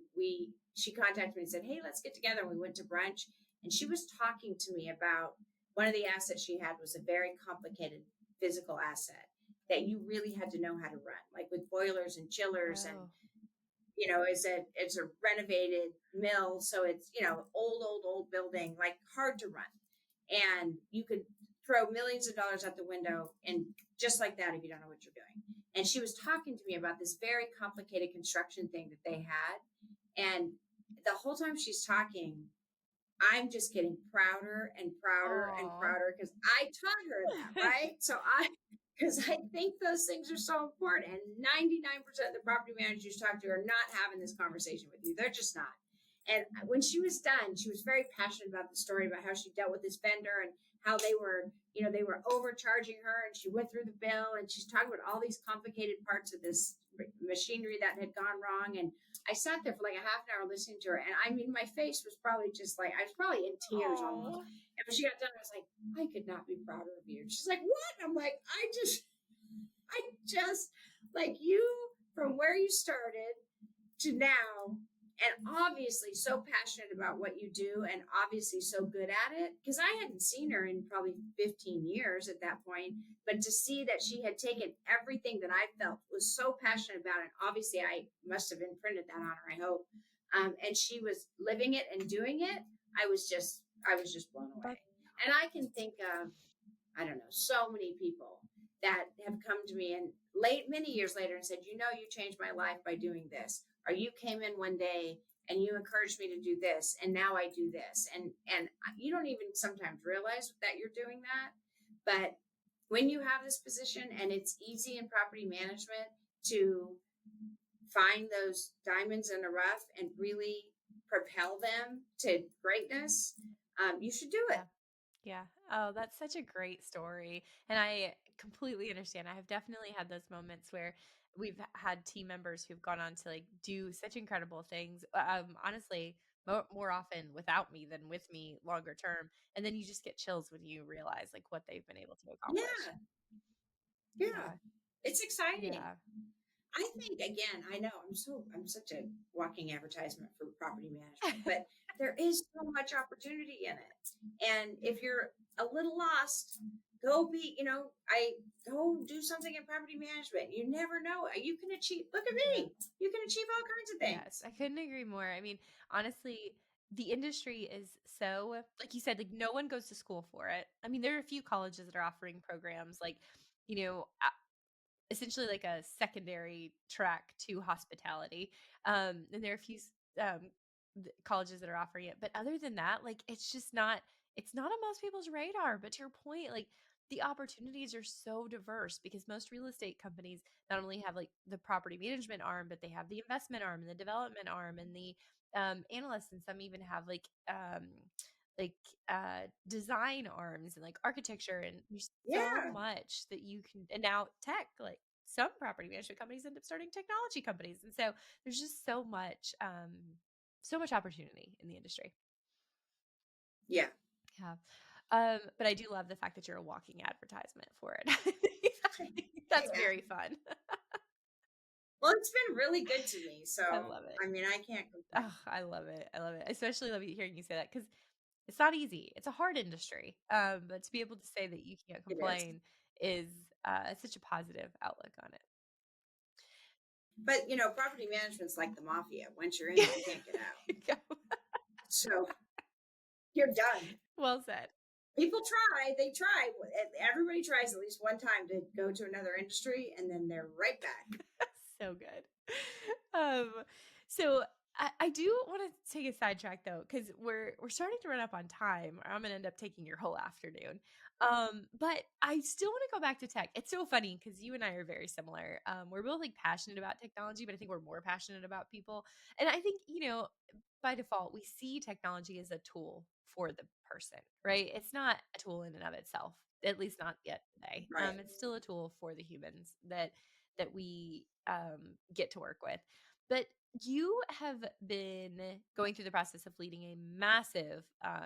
she contacted me and said, hey, let's get together. And we went to brunch, and she was talking to me about one of the assets she had was a very complicated physical asset that you really had to know how to run, like with boilers and chillers. And it's a renovated mill, so it's old building, like hard to run, and you could throw millions of dollars out the window and just like that if you don't know what you're doing. And she was talking to me about this very complicated construction thing that they had, and the whole time she's talking, I'm just getting prouder and prouder and prouder because I taught her that, right? Because I think those things are so important. And 99% of the property managers you talk to are not having this conversation with you. They're just not. And when she was done, she was very passionate about the story about how she dealt with this vendor and how they were overcharging her, and she went through the bill, and she's talking about all these complicated parts of this machinery that had gone wrong. And I sat there for like a half an hour listening to her, and I mean, my face was probably just like, I was probably in tears almost. And when she got done, I was like, I could not be prouder of you. She's like, what? I'm like, I just like you from where you started to now, and obviously so passionate about what you do, and obviously so good at it, because I hadn't seen her in probably 15 years at that point. But to see that she had taken everything that I felt, was so passionate about it, obviously I must have imprinted that on her, I hope. And she was living it and doing it. I was just blown away. And I can think of, I don't know, so many people that have come to me and many years later and said, you changed my life by doing this. Or you came in one day and you encouraged me to do this, and now I do this. And you don't even sometimes realize that you're doing that. But when you have this position and it's easy in property management to find those diamonds in the rough and really propel them to greatness, you should do it. Yeah. Oh, that's such a great story. And I completely understand. I have definitely had those moments where we've had team members who've gone on to like do such incredible things. Honestly, more often without me than with me longer term. And then you just get chills when you realize like what they've been able to accomplish. Yeah. It's exciting. Yeah. I think, again, I know I'm such a walking advertisement for property management, but there is so much opportunity in it. And if you're a little lost, go go do something in property management. You never know. You can achieve, look at me. You can achieve all kinds of things. Yes, I couldn't agree more. I mean, honestly, the industry is so, like you said, like no one goes to school for it. I mean, there are a few colleges that are offering programs like, you know, essentially like a secondary track to hospitality. And there are a few colleges that are offering it, but other than that, like it's not on most people's radar. But to your point, like the opportunities are so diverse because most real estate companies not only have like the property management arm, but they have the investment arm and the development arm and the analysts, and some even have like design arms and like architecture, and there's so Yeah. much that you can, and now tech, like some property management companies end up starting technology companies, and so there's just so much opportunity in the industry. Yeah. Yeah. But I do love the fact that you're a walking advertisement for it. That's Yeah. very fun. Well, it's been really good to me. So, I love it. I mean, I can't complain. Oh, I love it. I love it. I especially love hearing you say that because it's not easy. It's a hard industry. But to be able to say that you can't It is. complain is such a positive outlook on it. But, property management's like the mafia. Once you're in it, you can't get out. So you're done. Well said. People try. They try. Everybody tries at least one time to go to another industry, and then they're right back. So good. So I do want to take a sidetrack though, because we're starting to run up on time, or I'm gonna end up taking your whole afternoon. But I still want to go back to tech. It's so funny because you and I are very similar. We're both like passionate about technology, but I think we're more passionate about people. And I think, by default, we see technology as a tool for the person, right? It's not a tool in and of itself, at least not yet today. Right. It's still a tool for the humans that we get to work with. But you have been going through the process of leading a massive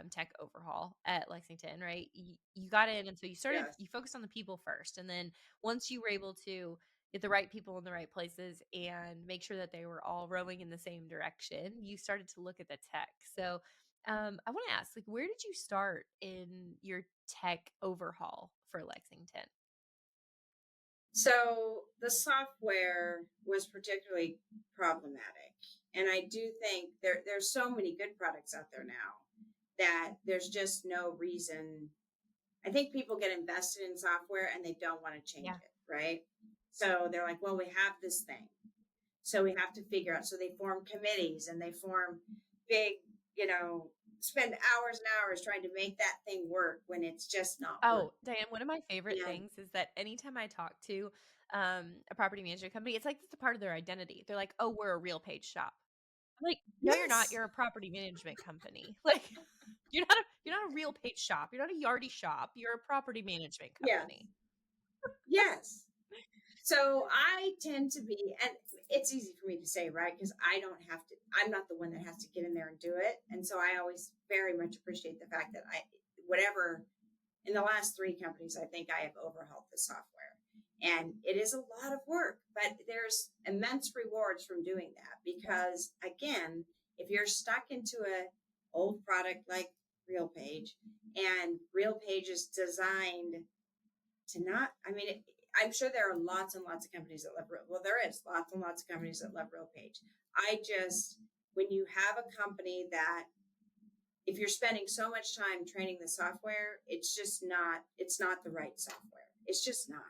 tech overhaul at Lexington, right? You got in, and so you started, Yes. you focused on the people first. And then once you were able to get the right people in the right places and make sure that they were all rowing in the same direction, you started to look at the tech. So I want to ask, like, where did you start in your tech overhaul for Lexington? So the software was particularly problematic. And I do think there's so many good products out there now that there's just no reason. I think people get invested in software and they don't want to change it, right? So they're like, well, we have this thing, so we have to figure out. So they form committees and they form big, spend hours and hours trying to make that thing work when it's just not working. Diane, one of my favorite things is that anytime I talk to a property management company, it's like it's a part of their identity. They're like, "Oh, we're a real page shop." I'm like, "No, you're not. You're a property management company. Like, you're not a real page shop. You're not a Yardy shop. You're a property management company." Yes. So I tend to be, and it's easy for me to say, right? Because I'm not the one that has to get in there and do it. And so I always very much appreciate the fact that in the last 3 companies, I think I have overhauled the software. And it is a lot of work, but there's immense rewards from doing that. Because again, if you're stuck into a old product like RealPage, and RealPage is designed to not, I'm sure there are lots and lots of companies that love there is lots and lots of companies that love RealPage. When you have a company that, if you're spending so much time training the software, it's not the right software. It's just not.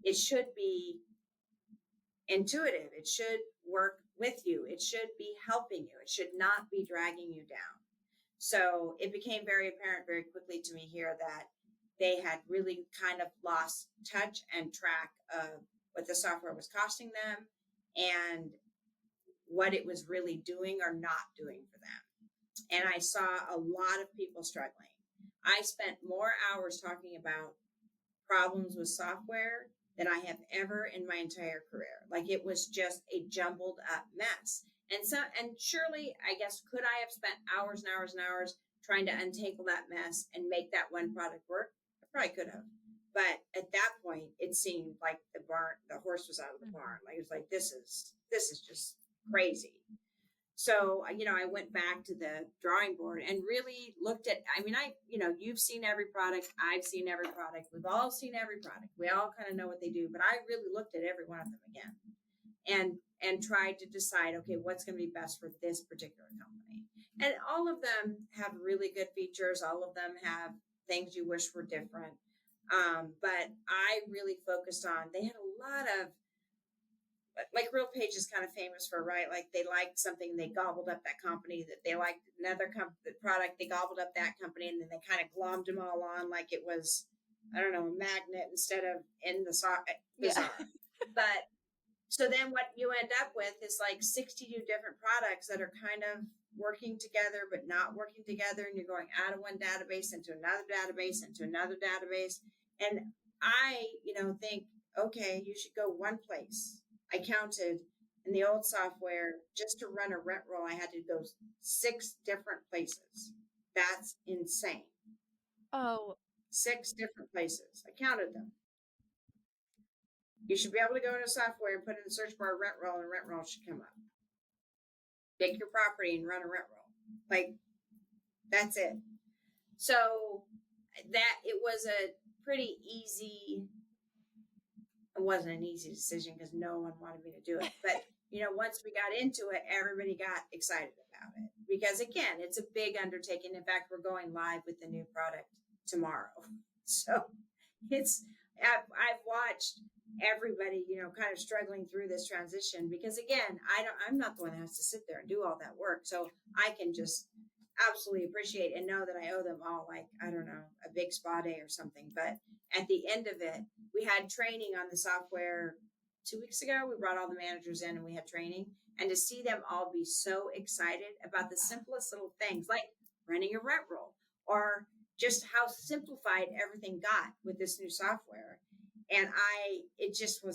It should be intuitive. It should work with you. It should be helping you. It should not be dragging you down. So it became very apparent very quickly to me here that they had really kind of lost touch and track of what the software was costing them and what it was really doing or not doing for them. And I saw a lot of people struggling. I spent more hours talking about problems with software than I have ever in my entire career. Like, it was just a jumbled up mess. And surely, I guess, could I have spent hours and hours and hours trying to untangle that mess and make that one product work? I probably could have. But at that point, it seemed like the horse was out of the barn. Like, it was like, this is just crazy. So, I went back to the drawing board and really looked at, you've seen every product. I've seen every product. We've all seen every product. We all kind of know what they do, but I really looked at every one of them again and tried to decide, okay, what's going to be best for this particular company. And all of them have really good features. All of them have things you wish were different. But I really focused on, they had a lot of, like, RealPage is kind of famous for, right? Like, they liked something, they gobbled up that company. That they liked another product, they gobbled up that company, and then they kind of glommed them all on like it was, I don't know, a magnet instead of in the socket. Bizarre. Yeah. But so then what you end up with is like 62 different products that are kind of working together but not working together, and you're going out of one database into another database into another database. And I, think, okay, you should go one place. I counted in the old software, just to run a rent roll, I had to go 6 different places. That's insane. Oh, 6 different places. I counted them. You should be able to go into software and put in the search bar rent roll, and rent roll should come up. Take your property and run a rent roll. Like, that's it. So that it was a pretty easy. It wasn't an easy decision because no one wanted me to do it. But, once we got into it, everybody got excited about it because, again, it's a big undertaking. In fact, we're going live with the new product tomorrow. So I've watched everybody, kind of struggling through this transition because, again, I'm not the one that has to sit there and do all that work. So I can just absolutely appreciate and know that I owe them all, like, I don't know, a big spa day or something. But at the end of it, we had training on the software 2 weeks ago. We brought all the managers in and we had training, and to see them all be so excited about the simplest little things like running a rent roll, or just how simplified everything got with this new software. And it just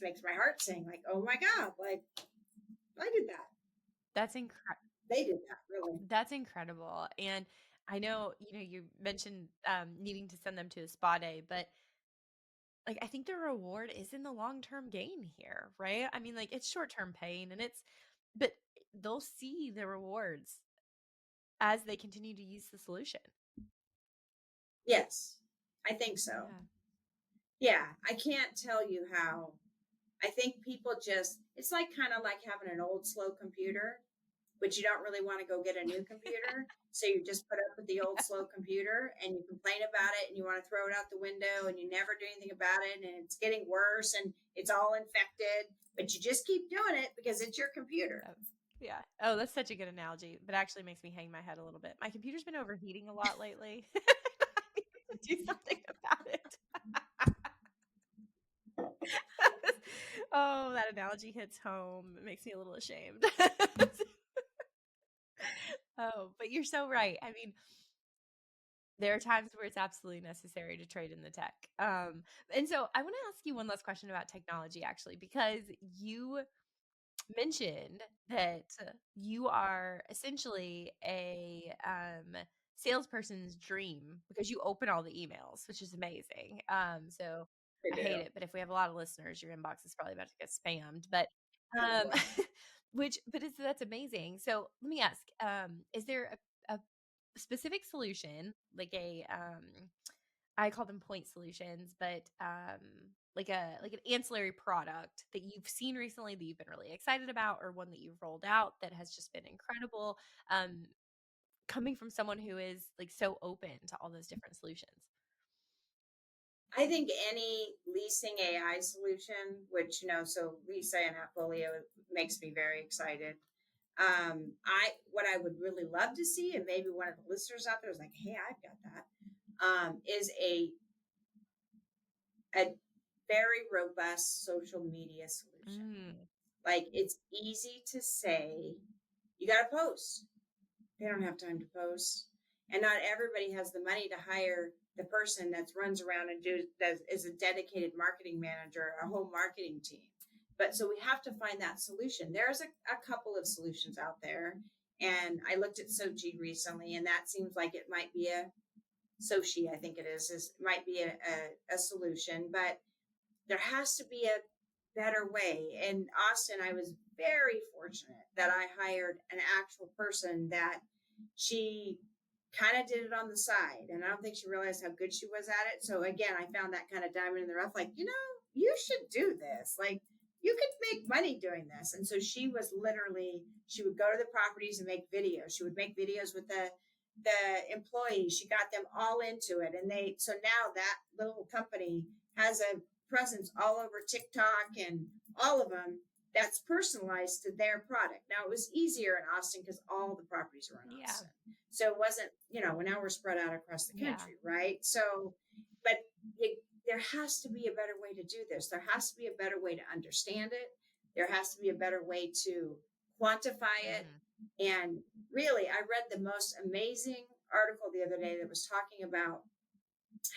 makes my heart sing, like, oh my God, like, I did that. That's incredible. They did that, really. That's incredible. And I know, you mentioned needing to send them to a spa day, but like, I think the reward is in the long-term gain here, right? I mean, like, it's short-term pain but they'll see the rewards as they continue to use the solution. Yes, I think so. Yeah, I can't tell you how. I think people it's like kind of like having an old slow computer, but you don't really want to go get a new computer. So you just put up with the old slow computer and you complain about it and you want to throw it out the window and you never do anything about it and it's getting worse and it's all infected, but you just keep doing it because it's your computer. Yeah. Oh, that's such a good analogy, but actually makes me hang my head a little bit. My computer's been overheating a lot lately. I need to do something about it. Oh, that analogy hits home. It makes me a little ashamed. Oh, but you're so right. I mean, there are times where it's absolutely necessary to trade in the tech. And so I want to ask you one last question about technology, actually, because you mentioned that you are essentially a salesperson's dream because you open all the emails, which is amazing. So I hate it, but if we have a lot of listeners, your inbox is probably about to get spammed. But that's amazing. So let me ask: is there a specific solution, like I call them point solutions, but like an ancillary product that you've seen recently that you've been really excited about, or one that you've rolled out that has just been incredible, coming from someone who is like so open to all those different solutions? I think any leasing AI solution, which, so Lisa and Appfolio makes me very excited. What I would really love to see, and maybe one of the listeners out there is like, hey, I've got that, is a very robust social media solution. Like, it's easy to say, you got to post. They don't have time to post. And not everybody has the money to hire the person that runs around and is a dedicated marketing manager, a whole marketing team. But so we have to find that solution. There's a couple of solutions out there. And I looked at Sochi recently, and that seems like it might be Sochi, I think it is might be a solution. But there has to be a better way. In Austin, I was very fortunate that I hired an actual person that she kind of did it on the side. And I don't think she realized how good she was at it. So again, I found that kind of diamond in the rough, like, you should do this. Like, you could make money doing this. And so she would go to the properties and make videos. She would make videos with the employees. She got them all into it. And so now that little company has a presence all over TikTok and all of them that's personalized to their product. Now, it was easier in Austin because all the properties were in Austin. So it wasn't, now we're spread out across the country, right? So, but there has to be a better way to do this. There has to be a better way to understand it. There has to be a better way to quantify it. And really, I read the most amazing article the other day that was talking about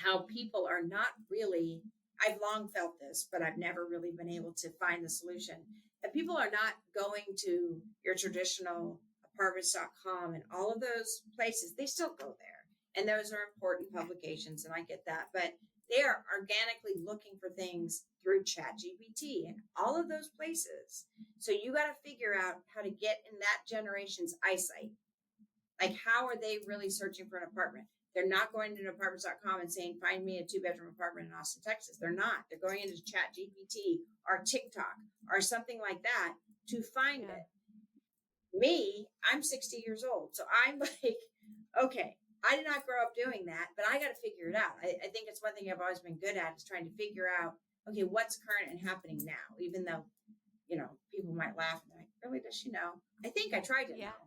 how people are not really, I've long felt this, but I've never really been able to find the solution, that people are not going to your traditional apartments.com and all of those places. They still go there. And those are important publications, and I get that. But they are organically looking for things through ChatGPT and all of those places. So you got to figure out how to get in that generation's eyesight. Like, how are they really searching for an apartment? They're not going to apartments.com and saying, find me a 2-bedroom apartment in Austin, Texas. They're not. They're going into ChatGPT or TikTok or something like that to find it. Me, I'm 60 years old. So I'm like, okay, I did not grow up doing that, but I got to figure it out. I think it's one thing I've always been good at is trying to figure out, okay, what's current and happening now, even though, people might laugh and they're like, really, does she know? I think I tried to know.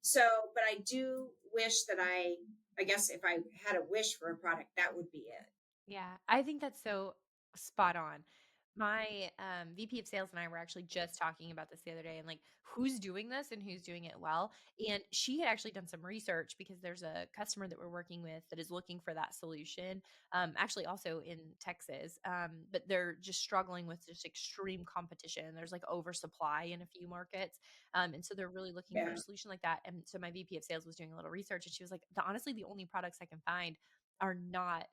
So, but I do wish that I guess if I had a wish for a product, that would be it. Yeah, I think that's so spot on. My VP of sales and I were actually just talking about this the other day, and like who's doing this and who's doing it well. And she had actually done some research because there's a customer that we're working with that is looking for that solution, actually also in Texas, but they're just struggling with just extreme competition. There's like oversupply in a few markets. And so they're really looking for a solution like that. And so my VP of sales was doing a little research, and she was like, honestly, the only products I can find are not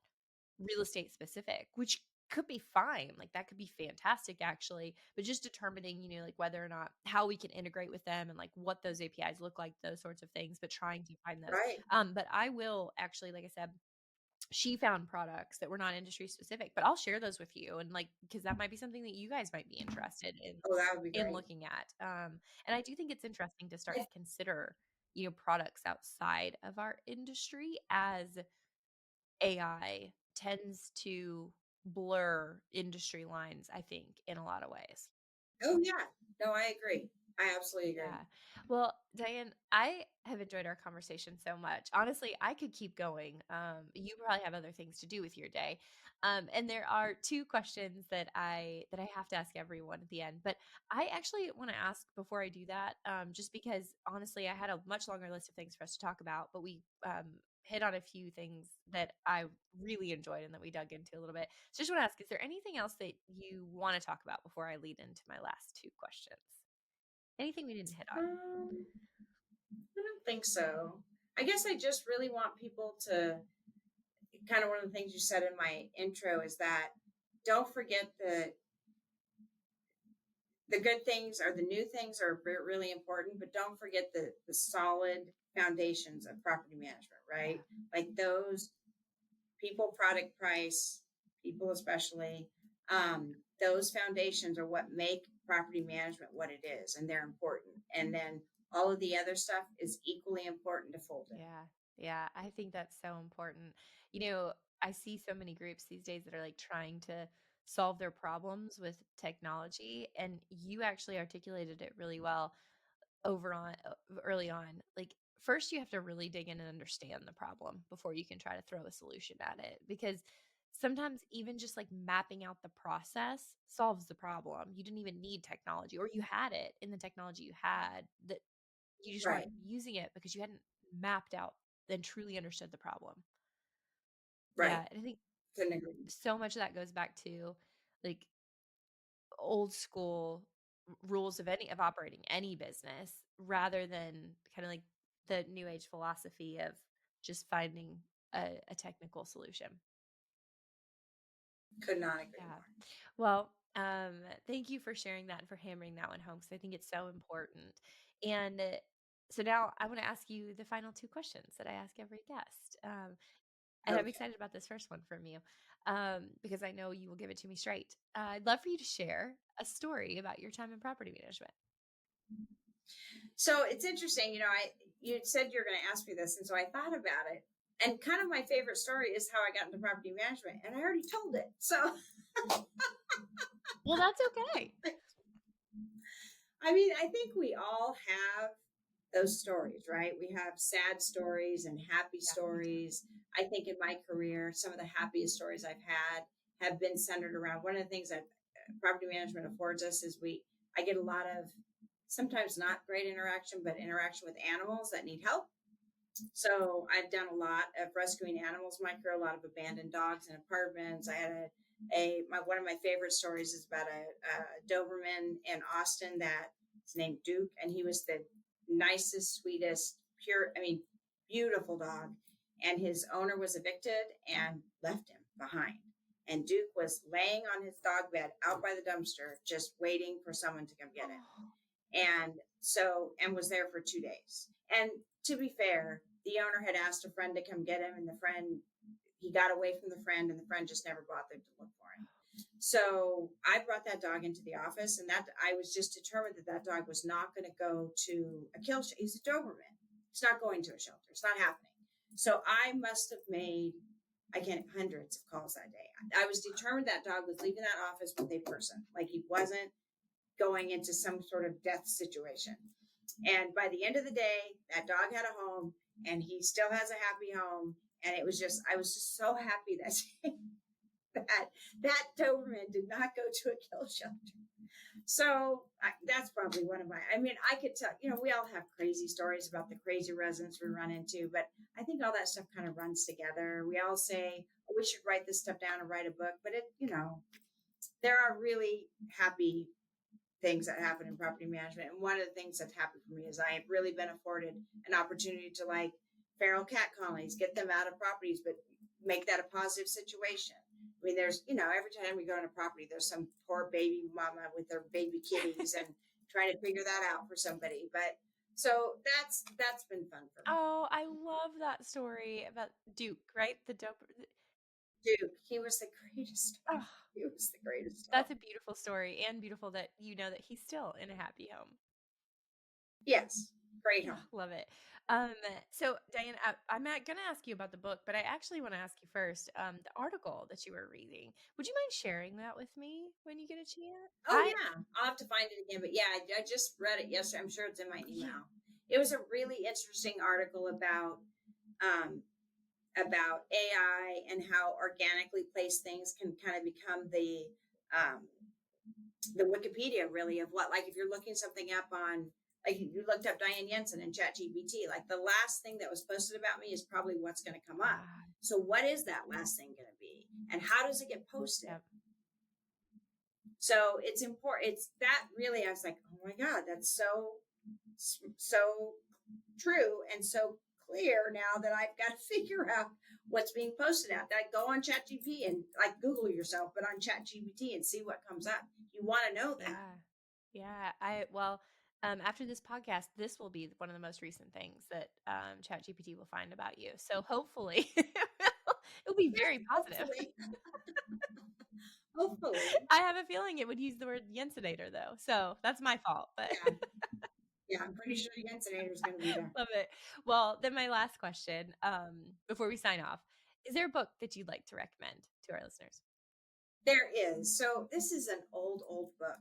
real estate specific, which could be fine. Like that could be fantastic actually, but just determining, like whether or not how we can integrate with them and like what those APIs look like, those sorts of things, but trying to find those. Right. But I will actually, like I said, she found products that were not industry specific, but I'll share those with you. And like, cause that might be something that you guys might be interested in, Oh, that would be great. looking at. And I do think it's interesting to start to consider, products outside of our industry as AI tends to blur industry lines, I think, in a lot of ways. Oh, yeah. No, I agree. I absolutely agree. Yeah. Well, Diane, I have enjoyed our conversation so much. Honestly, I could keep going. You probably have other things to do with your day. And there are two questions that I have to ask everyone at the end. But I actually want to ask before I do that, just because honestly, I had a much longer list of things for us to talk about, but we hit on a few things that I really enjoyed and that we dug into a little bit. So just want to ask, is there anything else that you want to talk about before I lead into my last two questions? Anything we didn't hit on? I don't think so. I guess I just really want people to kind of, one of the things you said in my intro is that don't forget the good things or the new things are really important, but don't forget the solid foundations of property management, right? Yeah. Like those people, product, price, people especially, those foundations are what make property management what it is, and they're important. And then all of the other stuff is equally important to fold in. Yeah, I think that's so important. I see so many groups these days that are like trying to solve their problems with technology, and you actually articulated it really well early on. Like, first you have to really dig in and understand the problem before you can try to throw a solution at it, because sometimes even just like mapping out the process solves the problem. You didn't even need technology, or you had it in the technology you had, that you just weren't Right. using it because you hadn't mapped out and truly understood the problem. Right. Yeah, and I think Couldn't agree more. so much of that goes back to like old school rules of operating any business, rather than kind of like the new age philosophy of just finding a technical solution. Could not agree Yeah. more. Well, thank you for sharing that and for hammering that one home, because I think it's so important. And so now I want to ask you the final two questions that I ask every guest. And I'm Okay. excited about this first one from you, because I know you will give it to me straight. I'd love for you to share a story about your time in property management. So it's interesting, you said you're going to ask me this, and so I thought about it. And kind of my favorite story is how I got into property management, and I already told it. So, Well, that's okay. I mean, I think we all have those stories, right? We have sad stories and happy Yeah, we do. stories. I think in my career, some of the happiest stories I've had have been centered around one of the things that property management affords us is I get a lot of sometimes not great interaction, but interaction with animals that need help. So I've done a lot of rescuing animals in my career, a lot of abandoned dogs in apartments. I had one of my favorite stories is about a Doberman in Austin that is named Duke, and he was the nicest, sweetest, beautiful dog. And his owner was evicted and left him behind. And Duke was laying on his dog bed out by the dumpster, just waiting for someone to come get him. And was there for 2 days. And to be fair, the owner had asked a friend to come get him, and he got away from the friend, and the friend just never bothered to look for him. So I brought that dog into the office, and that I was just determined that dog was not going to go to a kill shelter. He's a Doberman. It's not going to a shelter. It's not happening. So I must have made, hundreds of calls that day. I was determined that dog was leaving that office with a person. Like, he wasn't going into some sort of death situation. And by the end of the day, that dog had a home, and he still has a happy home. And I was just so happy that Doberman did not go to a kill shelter. So that's probably one of I could tell, we all have crazy stories about the crazy residents we run into, but I think all that stuff kind of runs together. We all say, oh, we should write this stuff down and write a book, but there are really happy things that happen in property management. And one of the things that's happened for me is I have really been afforded an opportunity to, like, feral cat colonies, get them out of properties, but make that a positive situation. I mean, there's, every time we go on a property, there's some poor baby mama with their baby kitties and trying to figure that out for somebody. But so that's been fun for me. Oh, I love that story about Duke, right? The Doberman. Duke, he was the greatest. Oh, He was the greatest. that's a beautiful story, and beautiful that you know that he's still in a happy home. Yes, great home. Love it. So Diane, I'm not going to ask you about the book, but I actually want to ask you first, the article that you were reading. Would you mind sharing that with me when you get a chance? Yeah, I'll have to find it again. But yeah, I just read it yesterday. I'm sure it's in my email. It was a really interesting article about AI and how organically placed things can kind of become the Wikipedia, really, of what, like, if you're looking something up on, like, you looked up Diane Yensen and ChatGPT, like, the last thing that was posted about me is probably what's going to come up. So what is that last thing going to be, and how does it get posted? Yep. So it's important. It's that really, I was like, oh my God, that's so true and so clear now that I've got to figure out what's being posted out. I go on ChatGPT and, like, Google yourself, but on ChatGPT and see what comes up. You want to know that. Yeah. After this podcast, this will be one of the most recent things that ChatGPT will find about you. So hopefully it'll be very positive. Hopefully. I have a feeling it would use the word Jensenator, though. So that's my fault. But yeah, I'm pretty sure Jensenator is going to be there. Love it. Well, then my last question, before we sign off, Is there a book that you'd like to recommend to our listeners? There is. So this is an old book,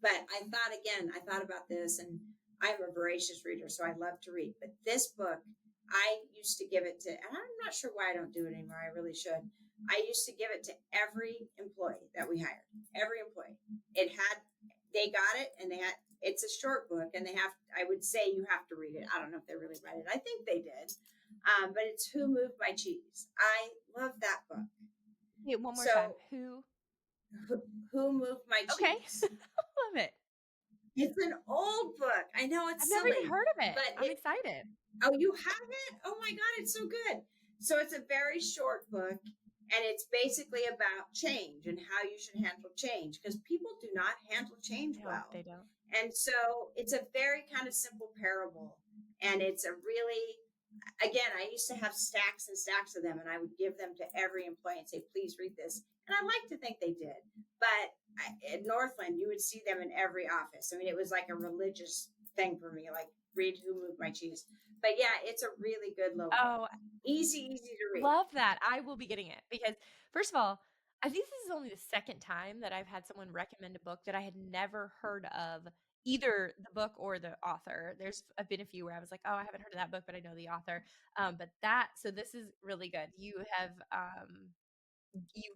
but I thought about this, and I'm a voracious reader, so I love to read. But this book, I used to give it to, and I'm not sure why I don't do it anymore. I really should. I used to give it to every employee that we hired, every employee. They got it, and it's a short book, and I would say you have to read it. I don't know if they really read it. I think they did. But it's Who Moved My Cheese. I love that book. Hey, one more time. Who Moved My Okay. Cheese? Love it. It's an old book. I know it's I've silly. never even heard of it. But I'm excited. Oh, you haven't? Oh my God, it's so good. So it's a very short book, and it's basically about change and how you should handle change, because people do not handle change well. They don't. And so it's a very kind of simple parable, and it's a really, again, I used to have stacks and stacks of them, and I would give them to every employee and say, please read this. And I like to think they did. But at Northland, you would see them in every office. I mean, it was like a religious thing for me, like read Who Moved My Cheese. But yeah, it's a really good little book. Easy to read. Love that. I will be getting it because, first of all, I think this is only the second time that I've had someone recommend a book that I had never heard of, either the book or the author. There's been a few where I was like, oh, I haven't heard of that book, but I know the author. So this is really good. You have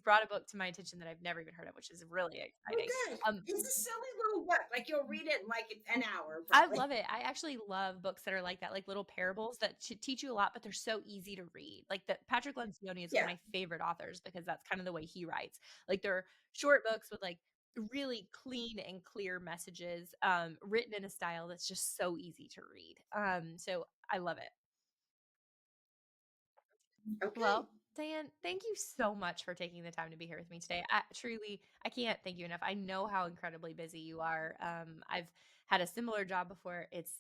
brought a book to my attention that I've never even heard of, which is really exciting. Oh, good. It's a silly little book. Like you'll read it in like an hour. Probably. I love it. I actually love books that are like that, like little parables that teach you a lot, but they're so easy to read. Like Patrick Lencioni is one of my favorite authors because that's kind of the way he writes. Like they're short books with like really clean and clear messages, written in a style that's just so easy to read. So I love it. Okay. Well, Diane, thank you so much for taking the time to be here with me today. I can't thank you enough. I know how incredibly busy you are. I've had a similar job before. It's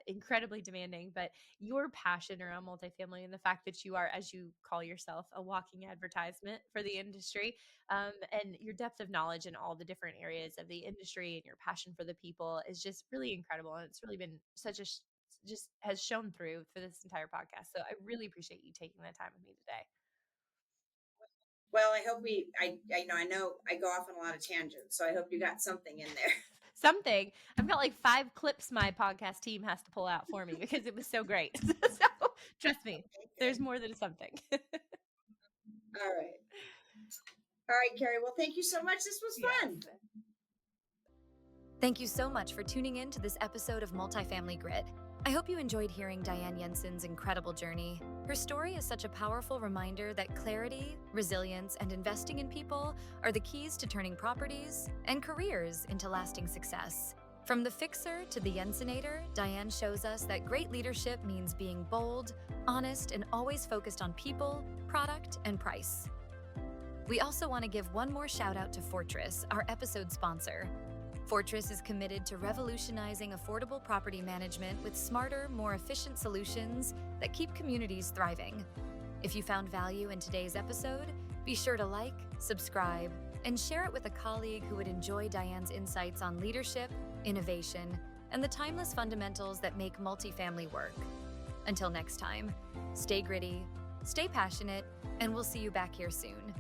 incredibly demanding, but your passion around multifamily and the fact that you are, as you call yourself, a walking advertisement for the industry, and your depth of knowledge in all the different areas of the industry and your passion for the people is just really incredible. And it's really been just has shown through for this entire podcast. So I really appreciate you taking the time with me today. Well, I hope I know I go off on a lot of tangents, so I hope you got something in there. Something. I've got like 5 clips my podcast team has to pull out for me because it was so great. So trust me, there's more than something. All right, Kerri. Well, thank you so much. This was fun. Thank you so much for tuning in to this episode of Multifamily Grit. I hope you enjoyed hearing Diane Yensen's incredible journey. Her story is such a powerful reminder that clarity, resilience, and investing in people are the keys to turning properties and careers into lasting success. From the fixer to the Jensenator, Diane shows us that great leadership means being bold, honest, and always focused on people, product, and price. We also want to give one more shout out to Fortress, our episode sponsor. Fortress is committed to revolutionizing affordable property management with smarter, more efficient solutions that keep communities thriving. If you found value in today's episode, be sure to like, subscribe, and share it with a colleague who would enjoy Diane's insights on leadership, innovation, and the timeless fundamentals that make multifamily work. Until next time, stay gritty, stay passionate, and we'll see you back here soon.